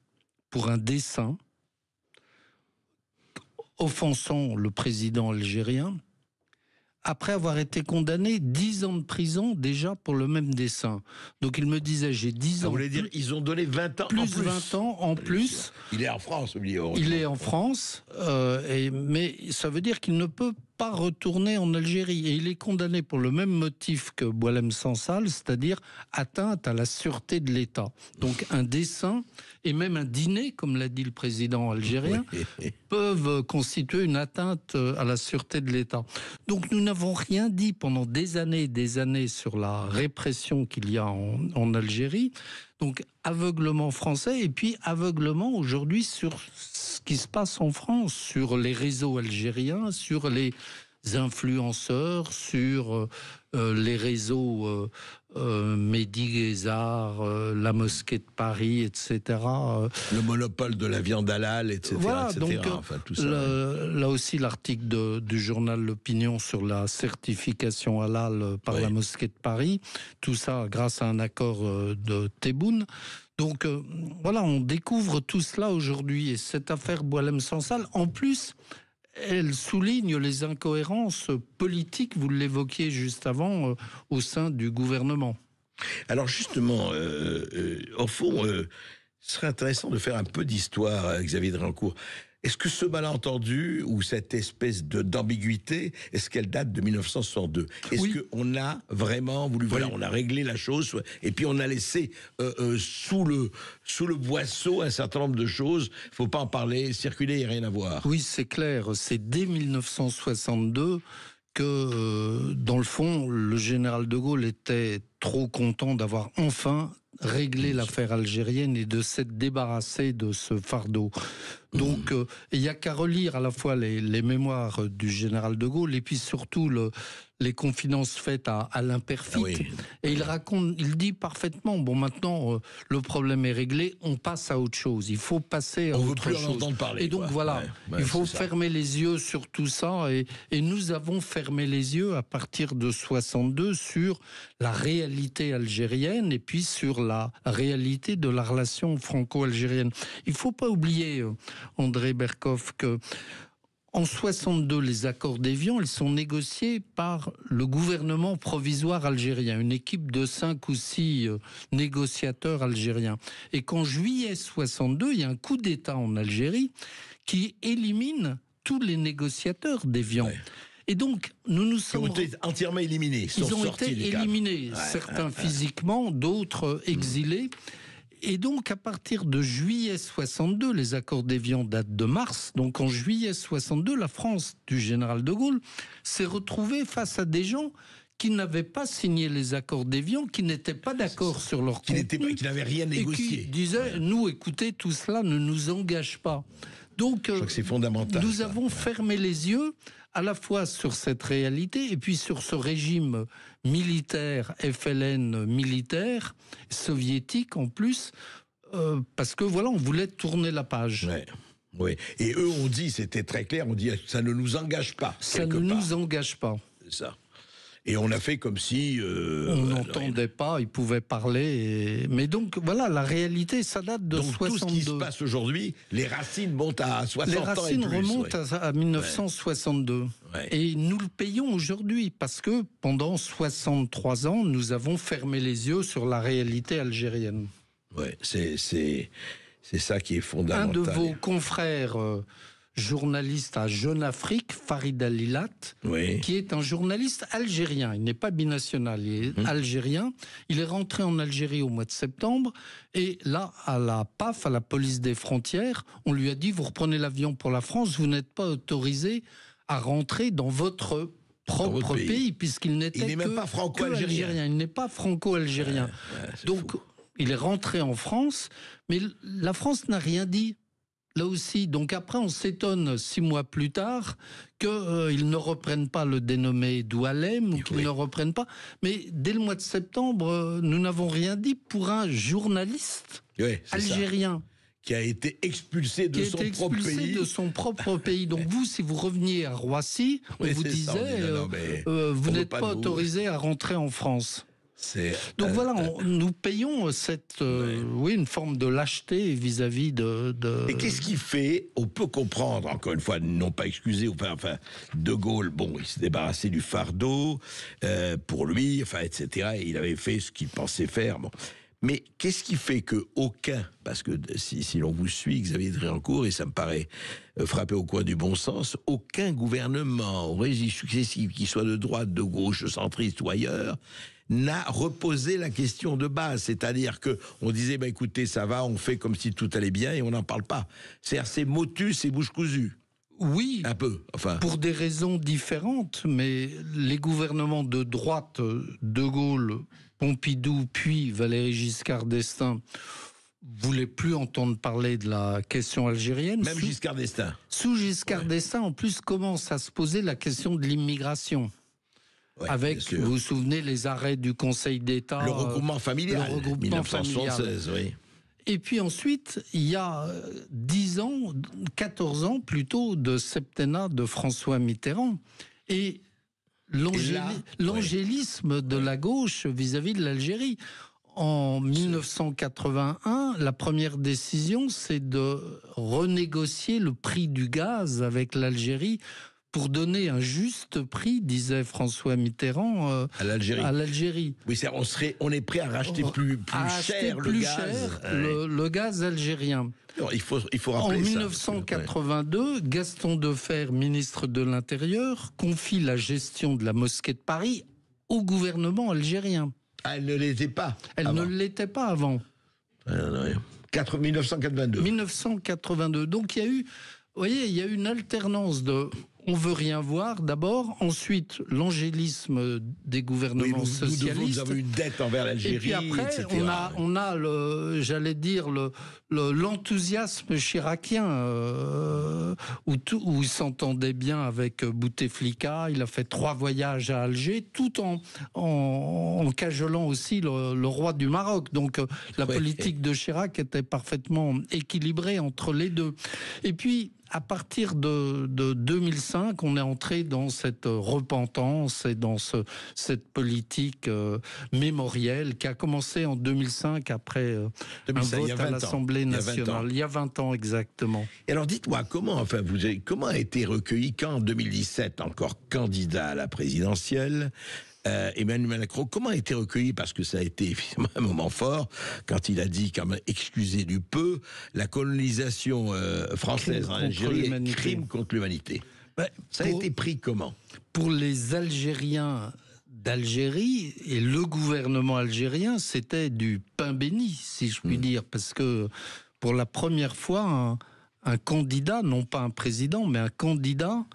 pour un dessin offensant le président algérien, après avoir été condamné 10 ans de prison déjà pour le même dessin. Donc il me disait, j'ai 10 ans... Vous voulez dire, ils ont donné 20 ans en plus. 20 ans en plus. Il est en France, oubliez. Il est en France, mais ça veut dire qu'il ne peut pas retourner en Algérie. Et il est condamné pour le même motif que Boualem Sansal, c'est-à-dire atteinte à la sûreté de l'État. Donc un dessin et même un dîner, comme l'a dit le président algérien, peuvent constituer une atteinte à la sûreté de l'État. Donc nous n'avons rien dit pendant des années sur la répression qu'il y a en Algérie. Donc aveuglement français et puis aveuglement aujourd'hui sur ce qui se passe en France, sur les réseaux algériens, sur les influenceurs, sur les réseaux Mehdi Guézard, la mosquée de Paris, etc. Le monopole de la viande halal, etc. Voilà, etc. donc enfin, tout ça, là aussi l'article du journal L'Opinion sur la certification halal par la mosquée de Paris, tout ça grâce à un accord de Tebboune. Donc voilà, on découvre tout cela aujourd'hui. Et cette affaire Boualem Sansal, en plus, elle souligne les incohérences politiques, vous l'évoquiez juste avant, au sein du gouvernement. Alors justement, au fond, ce serait intéressant de faire un peu d'histoire, Xavier Drencourt. Est-ce que ce malentendu ou cette espèce d'ambiguïté, est-ce qu'elle date de 1962 ? Est-ce qu'on a vraiment voulu, voilà, on a réglé la chose et puis on a laissé sous le boisseau un certain nombre de choses. Il ne faut pas en parler, circuler, il n'y a rien à voir. Oui, c'est clair. C'est dès 1962 que, dans le fond, le général de Gaulle était trop content d'avoir enfin réglé l'affaire algérienne et de s'être débarrassé de ce fardeau. Donc, il n'y a qu'à relire à la fois les mémoires du général de Gaulle et puis surtout les confidences faites à Alain Peyrefitte. Et il dit parfaitement, bon maintenant, le problème est réglé, on passe à autre chose. Il faut passer à autre chose. On ne veut plus en entendre parler. Et donc voilà, il faut fermer les yeux sur tout ça. Et nous avons fermé les yeux à partir de 62 sur la réalité algérienne et puis sur la réalité de la relation franco-algérienne. Il ne faut pas oublier, André Berkoff, que en 62, les accords d'Évian, ils sont négociés par le gouvernement provisoire algérien, une équipe de 5 ou 6 négociateurs algériens. Et qu'en juillet 62, il y a un coup d'État en Algérie qui élimine tous les négociateurs d'Évian. Et donc, nous sommes... Ils ont été entièrement éliminés. Ils ont été éliminés, certains physiquement, d'autres exilés. Et donc, à partir de juillet 62, les accords d'Évian datent de mars. Donc, en juillet 62, la France du général de Gaulle s'est retrouvée face à des gens qui n'avaient pas signé les accords d'Évian, qui n'étaient pas d'accord sur leur contenu. Qui n'avaient rien négocié. Et qui disaient, nous, écoutez, tout cela ne nous engage pas. Donc, je crois que c'est fondamental. Nous avons fermé les yeux à la fois sur cette réalité et puis sur ce régime militaire, FLN militaire, soviétique en plus, parce que voilà, on voulait tourner la page. Oui. Et eux ont dit, c'était très clair, on dit ça ne nous engage pas. Ça ne nous engage pas. C'est ça. Et on a fait comme si... on n'entendait pas, ils pouvaient parler. Mais donc, voilà, la réalité, ça date de 62. Tout ce qui se passe aujourd'hui, les racines montent à 60 ans et plus. Les racines remontent à 1962. Et nous le payons aujourd'hui, parce que pendant 63 ans, nous avons fermé les yeux sur la réalité algérienne. Oui, c'est ça qui est fondamental. Un de vos confrères... journaliste à Jeune Afrique, Farid Alilat, qui est un journaliste algérien. Il n'est pas binational, il est algérien. Il est rentré en Algérie au mois de septembre. Et là, à la PAF, à la police des frontières, on lui a dit, vous reprenez l'avion pour la France, vous n'êtes pas autorisé à rentrer dans votre propre pays, puisqu'il n'était même pas franco-algérien. Il n'est pas franco-algérien. Donc, il est rentré en France, mais la France n'a rien dit. Là aussi, donc après on s'étonne 6 mois plus tard qu'ils ne reprennent pas le dénommé Doualem ou qu'ils ne reprennent pas. Mais dès le mois de septembre, nous n'avons rien dit pour un journaliste algérien. qui a été expulsé de son propre pays. Donc vous, si vous reveniez à Roissy, on vous disait, vous n'êtes pas autorisé à rentrer en France. Donc voilà, nous payons une forme de lâcheté vis-à-vis de... Et qu'est-ce qui fait? On peut comprendre, encore une fois, non pas excusé, enfin, De Gaulle, bon, il s'est débarrassé du fardeau pour lui, enfin, etc. Et il avait fait ce qu'il pensait faire, bon. Mais qu'est-ce qui fait que aucun, parce que si l'on vous suit, Xavier Driancourt, et ça me paraît frapper au coin du bon sens, aucun gouvernement au régime successif, qu'il soit de droite, de gauche, centriste ou ailleurs, n'a reposé la question de base. C'est-à-dire que on disait, écoutez, ça va, on fait comme si tout allait bien et on n'en parle pas. C'est motus et bouche cousue. Oui, un peu, enfin. Pour des raisons différentes, mais les gouvernements de droite, De Gaulle, Pompidou, puis Valéry Giscard d'Estaing, voulaient plus entendre parler de la question algérienne. Même Giscard d'Estaing. Sous Giscard d'Estaing, en plus, commence à se poser la question de l'immigration. Ouais, avec, vous vous souvenez, les arrêts du Conseil d'État. Le regroupement familial, 1976, oui. Et puis ensuite, il y a 10 ans, 14 ans plutôt, de septennat de François Mitterrand. Et l'angélisme de la gauche vis-à-vis de l'Algérie. En 1981, la première décision, c'est de renégocier le prix du gaz avec l'Algérie pour donner un juste prix, disait François Mitterrand, à l'Algérie. Oui, on est prêt à racheter plus cher le gaz algérien. Non, il faut rappeler en 1982, Gaston Defferre, ministre de l'Intérieur, confie la gestion de la mosquée de Paris au gouvernement algérien. Ah, elle ne l'était pas. Elle ne l'était pas avant. 1982. 1982. Donc il y a eu, vous voyez, il y a eu une alternance de on veut rien voir d'abord, ensuite l'angélisme des gouvernements socialistes. Nous avons une dette envers l'Algérie, et puis après, etc. on a j'allais dire l'enthousiasme chiracien où il s'entendait bien avec Bouteflika. Il a fait 3 voyages à Alger, tout en cajolant aussi le roi du Maroc. Donc la politique de Chirac était parfaitement équilibrée entre les deux. Et puis à partir de 2005, on est entré dans cette repentance et dans cette politique mémorielle qui a commencé en 2005 après un vote à l'Assemblée nationale. Il y a 20 ans exactement. Et alors dites-moi, comment a été recueilli quand en 2017, encore candidat à la présidentielle, Emmanuel Macron, comment a été recueilli? Parce que ça a été évidemment un moment fort quand il a dit, quand même, excusez du peu, la colonisation française en Algérie est crime contre l'humanité. Ça a été pris comment? Pour les Algériens d'Algérie et le gouvernement algérien, c'était du pain béni, si je puis dire, parce que pour la première fois, un candidat, non pas un président, mais un candidat,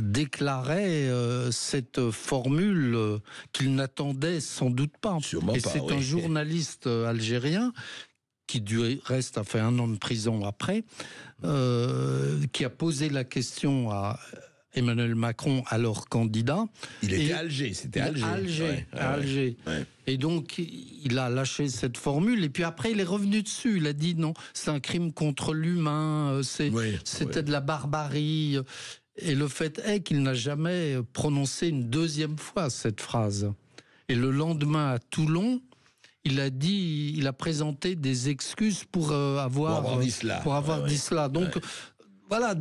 déclarait cette formule qu'il n'attendait sans doute pas. C'est un journaliste algérien qui du reste a fait 1 an de prison après, qui a posé la question à Emmanuel Macron, alors candidat. Il était à Alger, c'était Alger. Alger. Et donc, il a lâché cette formule. Et puis après, il est revenu dessus. Il a dit non, c'est un crime contre l'humain, c'était de la barbarie. Et le fait est qu'il n'a jamais prononcé une 2e fois cette phrase. Et le lendemain à Toulon, il a présenté des excuses pour avoir dit cela. Donc voilà,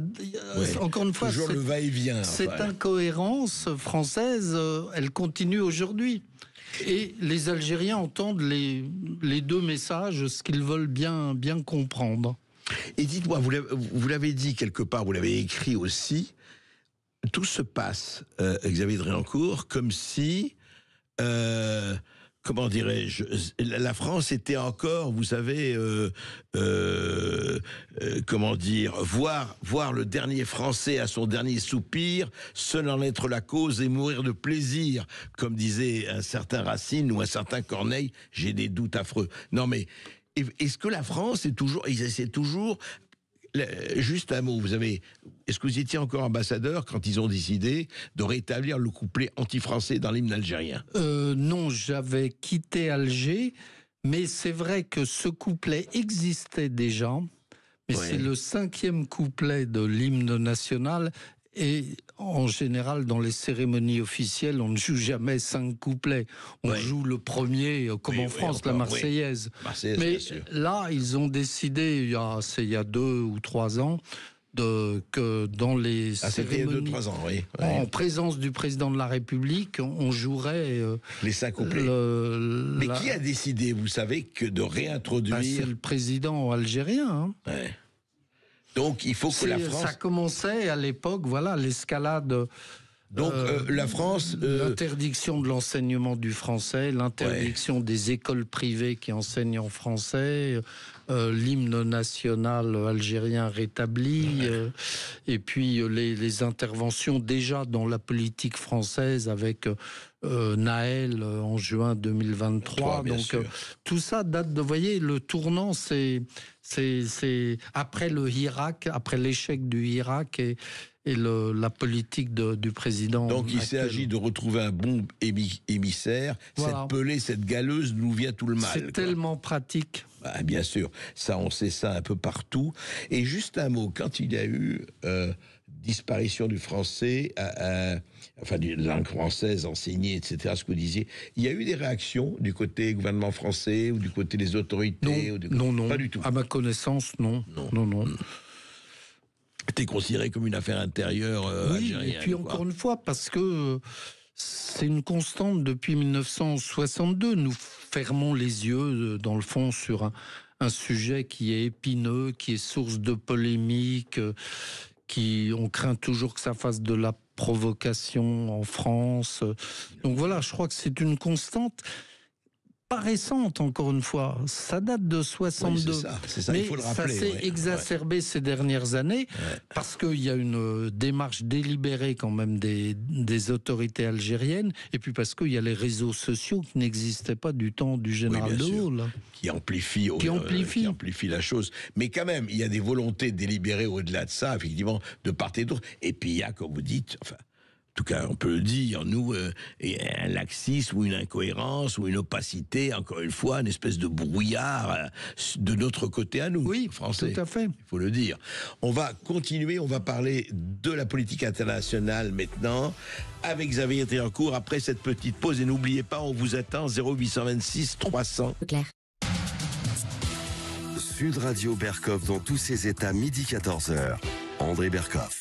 encore une fois, le va-et-vient. Cette incohérence française, elle continue aujourd'hui. Et les Algériens entendent les 2 messages, ce qu'ils veulent bien comprendre. Et dites-moi, vous l'avez dit quelque part, vous l'avez écrit aussi, tout se passe, Xavier Driancourt, comme si, comment dirais-je, la France était encore, vous savez, comment dire, voir le dernier Français à son dernier soupir, seul en être la cause et mourir de plaisir, comme disait un certain Racine ou un certain Corneille, j'ai des doutes affreux. Non mais, est-ce que la France est toujours, juste un mot, est-ce que vous étiez encore ambassadeur quand ils ont décidé de rétablir le couplet anti-français dans l'hymne algérien? Non, j'avais quitté Alger, Mais c'est vrai que ce couplet existait déjà, mais c'est le 5e couplet de l'hymne national. Et en général, dans les cérémonies officielles, on ne joue jamais 5 couplets. On joue le premier, comme en France, la Marseillaise. Mais là, ils ont décidé, il y a 2 ou 3 ans, que dans les cérémonies, 2-3 ans, en présence du président de la République, on jouerait les 5 couplets. Mais qui a décidé, vous savez, que de réintroduire... c'est le président algérien. Donc il faut que la France... Ça commençait à l'époque, voilà, l'escalade... Donc la France... L'interdiction de l'enseignement du français, l'interdiction des écoles privées qui enseignent en français, l'hymne national algérien rétabli, et puis les interventions déjà dans la politique française avec Naël en juin 2023. Donc tout ça date de... Vous voyez, le tournant, c'est après le Irak, après l'échec du Irak et la politique du président. Donc il s'agit de retrouver un bon émissaire. Voilà. Cette pelée, cette galeuse, nous vient tout le mal. C'est tellement pratique. Bien sûr, ça, on sait ça un peu partout. Et juste un mot, quand il y a eu disparition du français, enfin de la langue française enseignée, etc., ce que vous disiez, il y a eu des réactions du côté gouvernement français ou du côté des autorités? Non. Pas du tout. À ma connaissance, non. C'était considéré comme une affaire intérieure algérienne. Et puis encore une fois, parce que c'est une constante depuis 1962. Nous fermons les yeux, dans le fond, sur un sujet qui est épineux, qui est source de polémique, on craint toujours que ça fasse de la provocation en France. Donc voilà, je crois que c'est une constante. Pas récente, encore une fois. Ça date de 62. C'est ça, mais il faut le rappeler. Ça s'est exacerbé ces dernières années parce qu'il y a une démarche délibérée quand même des autorités algériennes, et puis parce qu'il y a les réseaux sociaux qui n'existaient pas du temps du général de Gaulle. Qui amplifient la chose. Mais quand même, il y a des volontés délibérées au-delà de ça, effectivement, de part et d'autre. Et puis il y a, comme vous dites, en tout cas, on peut le dire, nous, un laxisme ou une incohérence ou une opacité, encore une fois, une espèce de brouillard de notre côté à nous, Français. Tout à fait. Il faut le dire. On va continuer, on va parler de la politique internationale maintenant, avec Xavier Triancourt, après cette petite pause. Et n'oubliez pas, on vous attend, 0826 300. Claire. Sud Radio Berkov dans tous ses états, midi 14h. André Berkov.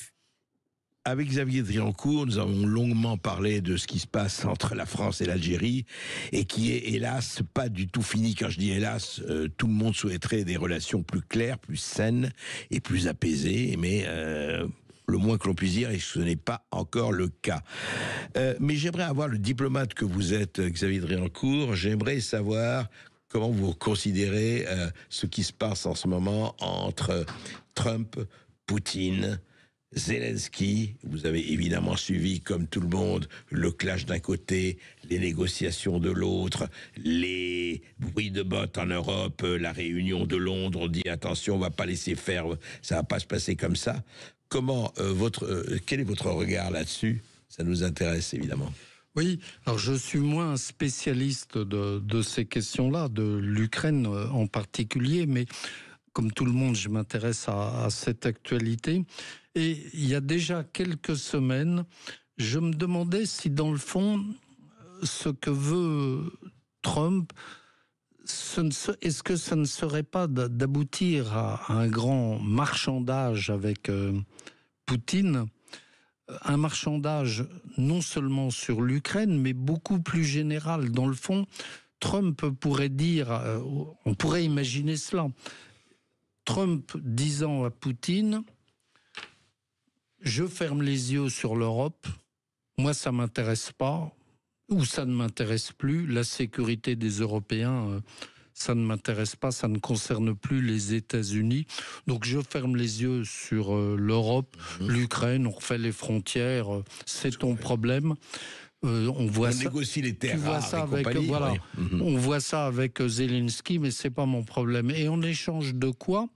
Avec Xavier Triancourt, nous avons longuement parlé de ce qui se passe entre la France et l'Algérie et qui est hélas pas du tout fini. Quand je dis hélas, tout le monde souhaiterait des relations plus claires, plus saines et plus apaisées, mais le moins que l'on puisse dire, et ce n'est pas encore le cas. Mais j'aimerais avoir le diplomate que vous êtes, Xavier Triancourt, j'aimerais savoir comment vous considérez ce qui se passe en ce moment entre Trump, Poutine, Zelensky. Vous avez évidemment suivi, comme tout le monde, le clash d'un côté, les négociations de l'autre, les bruits de bottes en Europe, la réunion de Londres. On dit attention, on va pas laisser faire, ça va pas se passer comme ça. Comment quel est votre regard là-dessus? Ça nous intéresse évidemment. Oui, alors je suis moins spécialiste de ces questions-là, de l'Ukraine en particulier, mais comme tout le monde, je m'intéresse à cette actualité. Et il y a déjà quelques semaines, je me demandais si dans le fond, ce que veut Trump, est-ce que ça ne serait pas d'aboutir à un grand marchandage avec Poutine, un marchandage non seulement sur l'Ukraine, mais beaucoup plus général. Dans le fond, Trump pourrait dire, on pourrait imaginer cela, Trump disant à Poutine: je ferme les yeux sur l'Europe, moi ça m'intéresse pas, ou ça ne m'intéresse plus, la sécurité des Européens, ça ne m'intéresse pas, ça ne concerne plus les États-Unis, donc je ferme les yeux sur l'Europe, l'Ukraine, on refait les frontières, c'est ton problème. On négocie les terres rares et compagnie. Voilà, on voit ça avec Zelensky, mais c'est pas mon problème. Et en échange de quoi,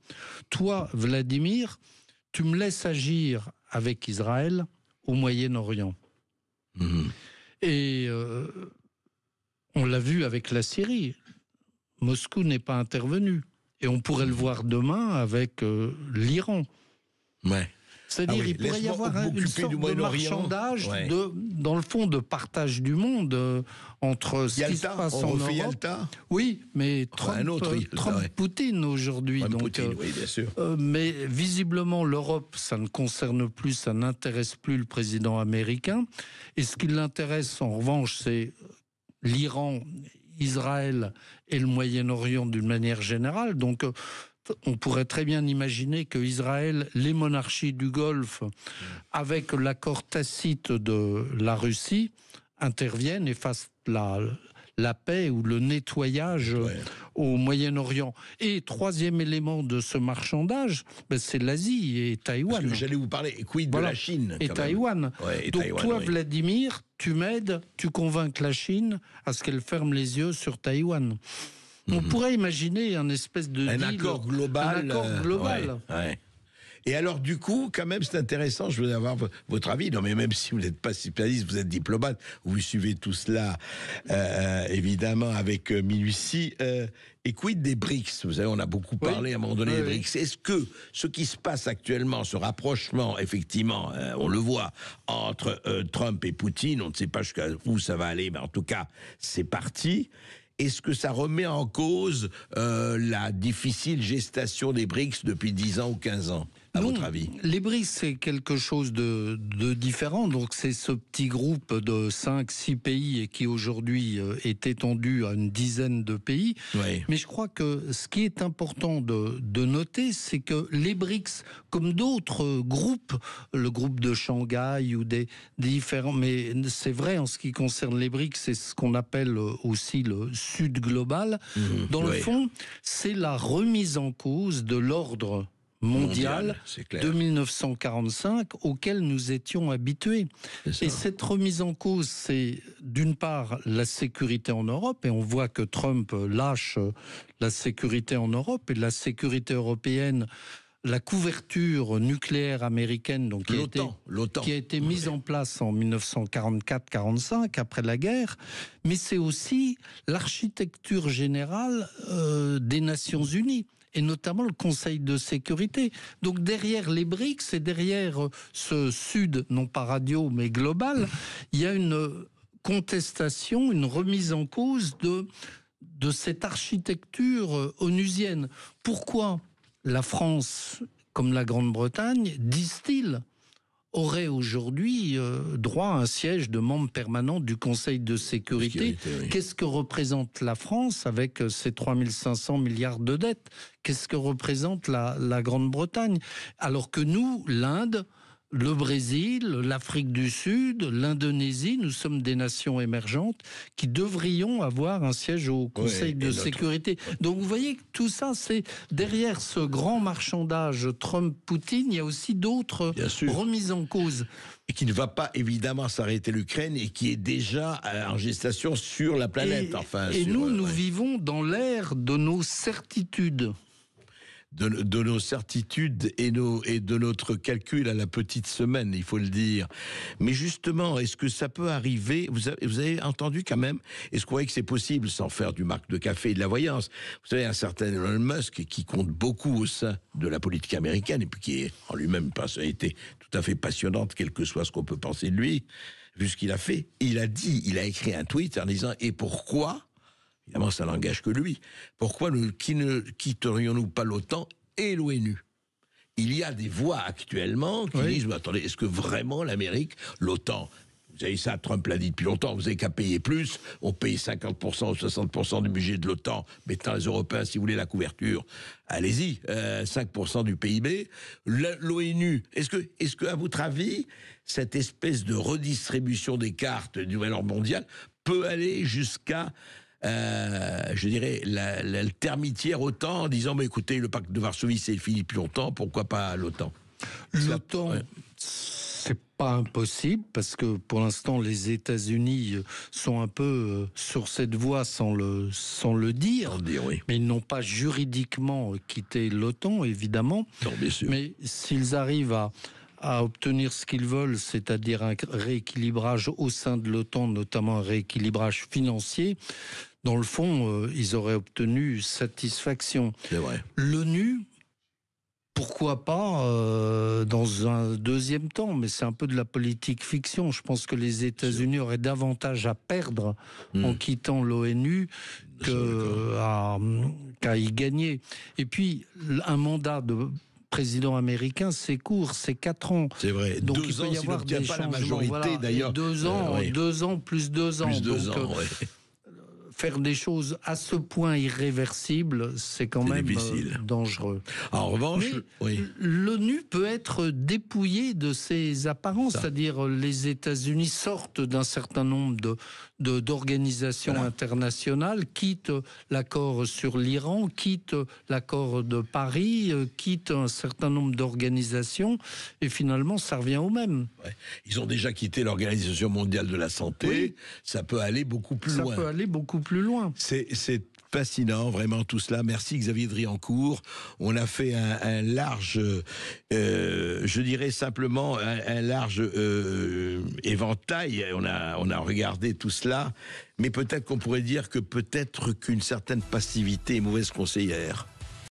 toi, Vladimir, tu me laisses agir avec Israël au Moyen-Orient. Et on l'a vu avec la Syrie. Moscou n'est pas intervenu. Et on pourrait le voir demain avec l'Iran. Ouais. C'est-à-dire il pourrait y avoir une sorte de marchandage, dans le fond, de partage du monde entre ce qui se passe en Europe. Yalta. Oui, mais Trump-Poutine aujourd'hui. Oui, bien sûr. Mais visiblement, l'Europe, ça ne concerne plus, ça n'intéresse plus le président américain. Et ce qui l'intéresse, en revanche, c'est l'Iran, Israël et le Moyen-Orient d'une manière générale. Donc, on pourrait très bien imaginer que Israël, les monarchies du Golfe, avec l'accord tacite de la Russie, interviennent et fassent la paix ou le nettoyage au Moyen-Orient. Et troisième élément de ce marchandage, c'est l'Asie et Taïwan. Parce que j'allais vous parler, quid de la Chine et Taïwan. Donc toi, Vladimir, tu m'aides, tu convaincs la Chine à ce qu'elle ferme les yeux sur Taïwan. On pourrait imaginer un espèce de deal, accord global. Un accord global. Et alors, du coup, quand même, c'est intéressant, je veux avoir votre avis. Non, mais même si vous n'êtes pas spécialiste, vous êtes diplomate, vous suivez tout cela, évidemment, avec minutie. Et quid des BRICS? Vous savez, on a beaucoup parlé à un moment donné des BRICS. Est-ce que ce qui se passe actuellement, ce rapprochement, effectivement, on le voit, entre Trump et Poutine, on ne sait pas jusqu'à où ça va aller, mais en tout cas, c'est parti. Est-ce que ça remet en cause la difficile gestation des BRICS depuis 10 ans ou 15 ans, à votre avis? Les BRICS, c'est quelque chose de différent. Donc, c'est ce petit groupe de 5-6 pays et qui aujourd'hui est étendu à une dizaine de pays. Oui. Mais je crois que ce qui est important de noter, c'est que les BRICS, comme d'autres groupes, le groupe de Shanghai ou des différents... Mais c'est vrai, en ce qui concerne les BRICS, c'est ce qu'on appelle aussi le Sud global. Dans le fond, c'est la remise en cause de l'ordre mondial de 1945 auquel nous étions habitués. Et cette remise en cause, c'est d'une part la sécurité en Europe, et on voit que Trump lâche la sécurité en Europe, et la sécurité européenne, la couverture nucléaire américaine, donc qui a été mise en place en 1944-45 après la guerre, mais c'est aussi l'architecture générale des Nations Unies, et notamment le Conseil de sécurité. Donc derrière les BRICS et derrière ce Sud, non pas radio mais global, il y a une contestation, une remise en cause de cette architecture onusienne. Pourquoi la France, comme la Grande-Bretagne, disent-ils, aurait aujourd'hui droit à un siège de membre permanent du Conseil de sécurité. Qu'est-ce que représente la France avec ses 3500 milliards de dettes? Qu'est-ce que représente la Grande-Bretagne? Alors que nous, l'Inde, le Brésil, l'Afrique du Sud, l'Indonésie, nous sommes des nations émergentes qui devrions avoir un siège au Conseil de sécurité. Donc vous voyez que tout ça, c'est derrière ce grand marchandage Trump-Poutine, il y a aussi d'autres remises en cause. Et qui ne va pas évidemment s'arrêter l'Ukraine et qui est déjà en gestation sur la planète. Et nous vivons dans l'ère de nos certitudes. De nos certitudes et de notre calcul à la petite semaine, il faut le dire. Mais justement, est-ce que ça peut arriver? Vous avez entendu quand même? Est-ce qu'on voit que c'est possible sans faire du marque de café et de la voyance? Vous savez, un certain Elon Musk qui compte beaucoup au sein de la politique américaine et puis qui est en lui-même une personnalité tout à fait passionnante, quel que soit ce qu'on peut penser de lui, vu ce qu'il a fait. Il a écrit un tweet en disant « Et pourquoi ?» Évidemment, ça n'engage que lui. Pourquoi ne quitterions-nous pas l'OTAN et l'ONU? Il y a des voix actuellement qui disent « Attendez, est-ce que vraiment l'Amérique, l'OTAN, vous avez ça, Trump l'a dit depuis longtemps, vous n'avez qu'à payer plus, on paye 50% ou 60% du budget de l'OTAN, mettant les Européens, si vous voulez, la couverture, allez-y, 5% du PIB. L'ONU, est-ce que, à votre avis, cette espèce de redistribution des cartes du nouvel ordre mondial peut aller jusqu'à... je dirais, la termitière OTAN en disant mais écoutez, le pacte de Varsovie c'est fini depuis longtemps, pourquoi pas l'OTAN? L'OTAN, c'est pas impossible parce que pour l'instant les États-Unis sont un peu sur cette voie sans le dire, mais ils n'ont pas juridiquement quitté l'OTAN évidemment. Non, bien sûr. Mais s'ils arrivent à obtenir ce qu'ils veulent, c'est-à-dire un rééquilibrage au sein de l'OTAN, notamment un rééquilibrage financier, dans le fond, ils auraient obtenu satisfaction. C'est vrai. L'ONU, pourquoi pas dans un deuxième temps, mais c'est un peu de la politique fiction. Je pense que les États-Unis auraient davantage à perdre en quittant l'ONU qu'à y gagner. Et puis, un mandat de président américain, c'est court, c'est 4 ans. C'est vrai. Donc 2 il peut ans, y avoir des pas la changements. majorité, d'ailleurs. 2 ans, oui. 2 ans plus 2 ans. Plus 2 Donc, ans, faire des choses à ce point irréversibles, c'est quand même dangereux. En revanche, l'ONU peut être dépouillée de ses apparences, c'est-à-dire les États-Unis sortent d'un certain nombre d'organisations internationales, quittent l'accord sur l'Iran, quittent l'accord de Paris, quittent un certain nombre d'organisations, et finalement, ça revient au même. Ouais. Ils ont déjà quitté l'Organisation mondiale de la santé. Ça peut aller beaucoup plus loin. Ça peut aller beaucoup plus loin. C'est fascinant, vraiment, tout cela. Merci Xavier Driancourt. On a fait un large, je dirais simplement, un large éventail. On a regardé tout cela. Mais peut-être qu'on pourrait dire que peut-être qu'une certaine passivité est mauvaise conseillère.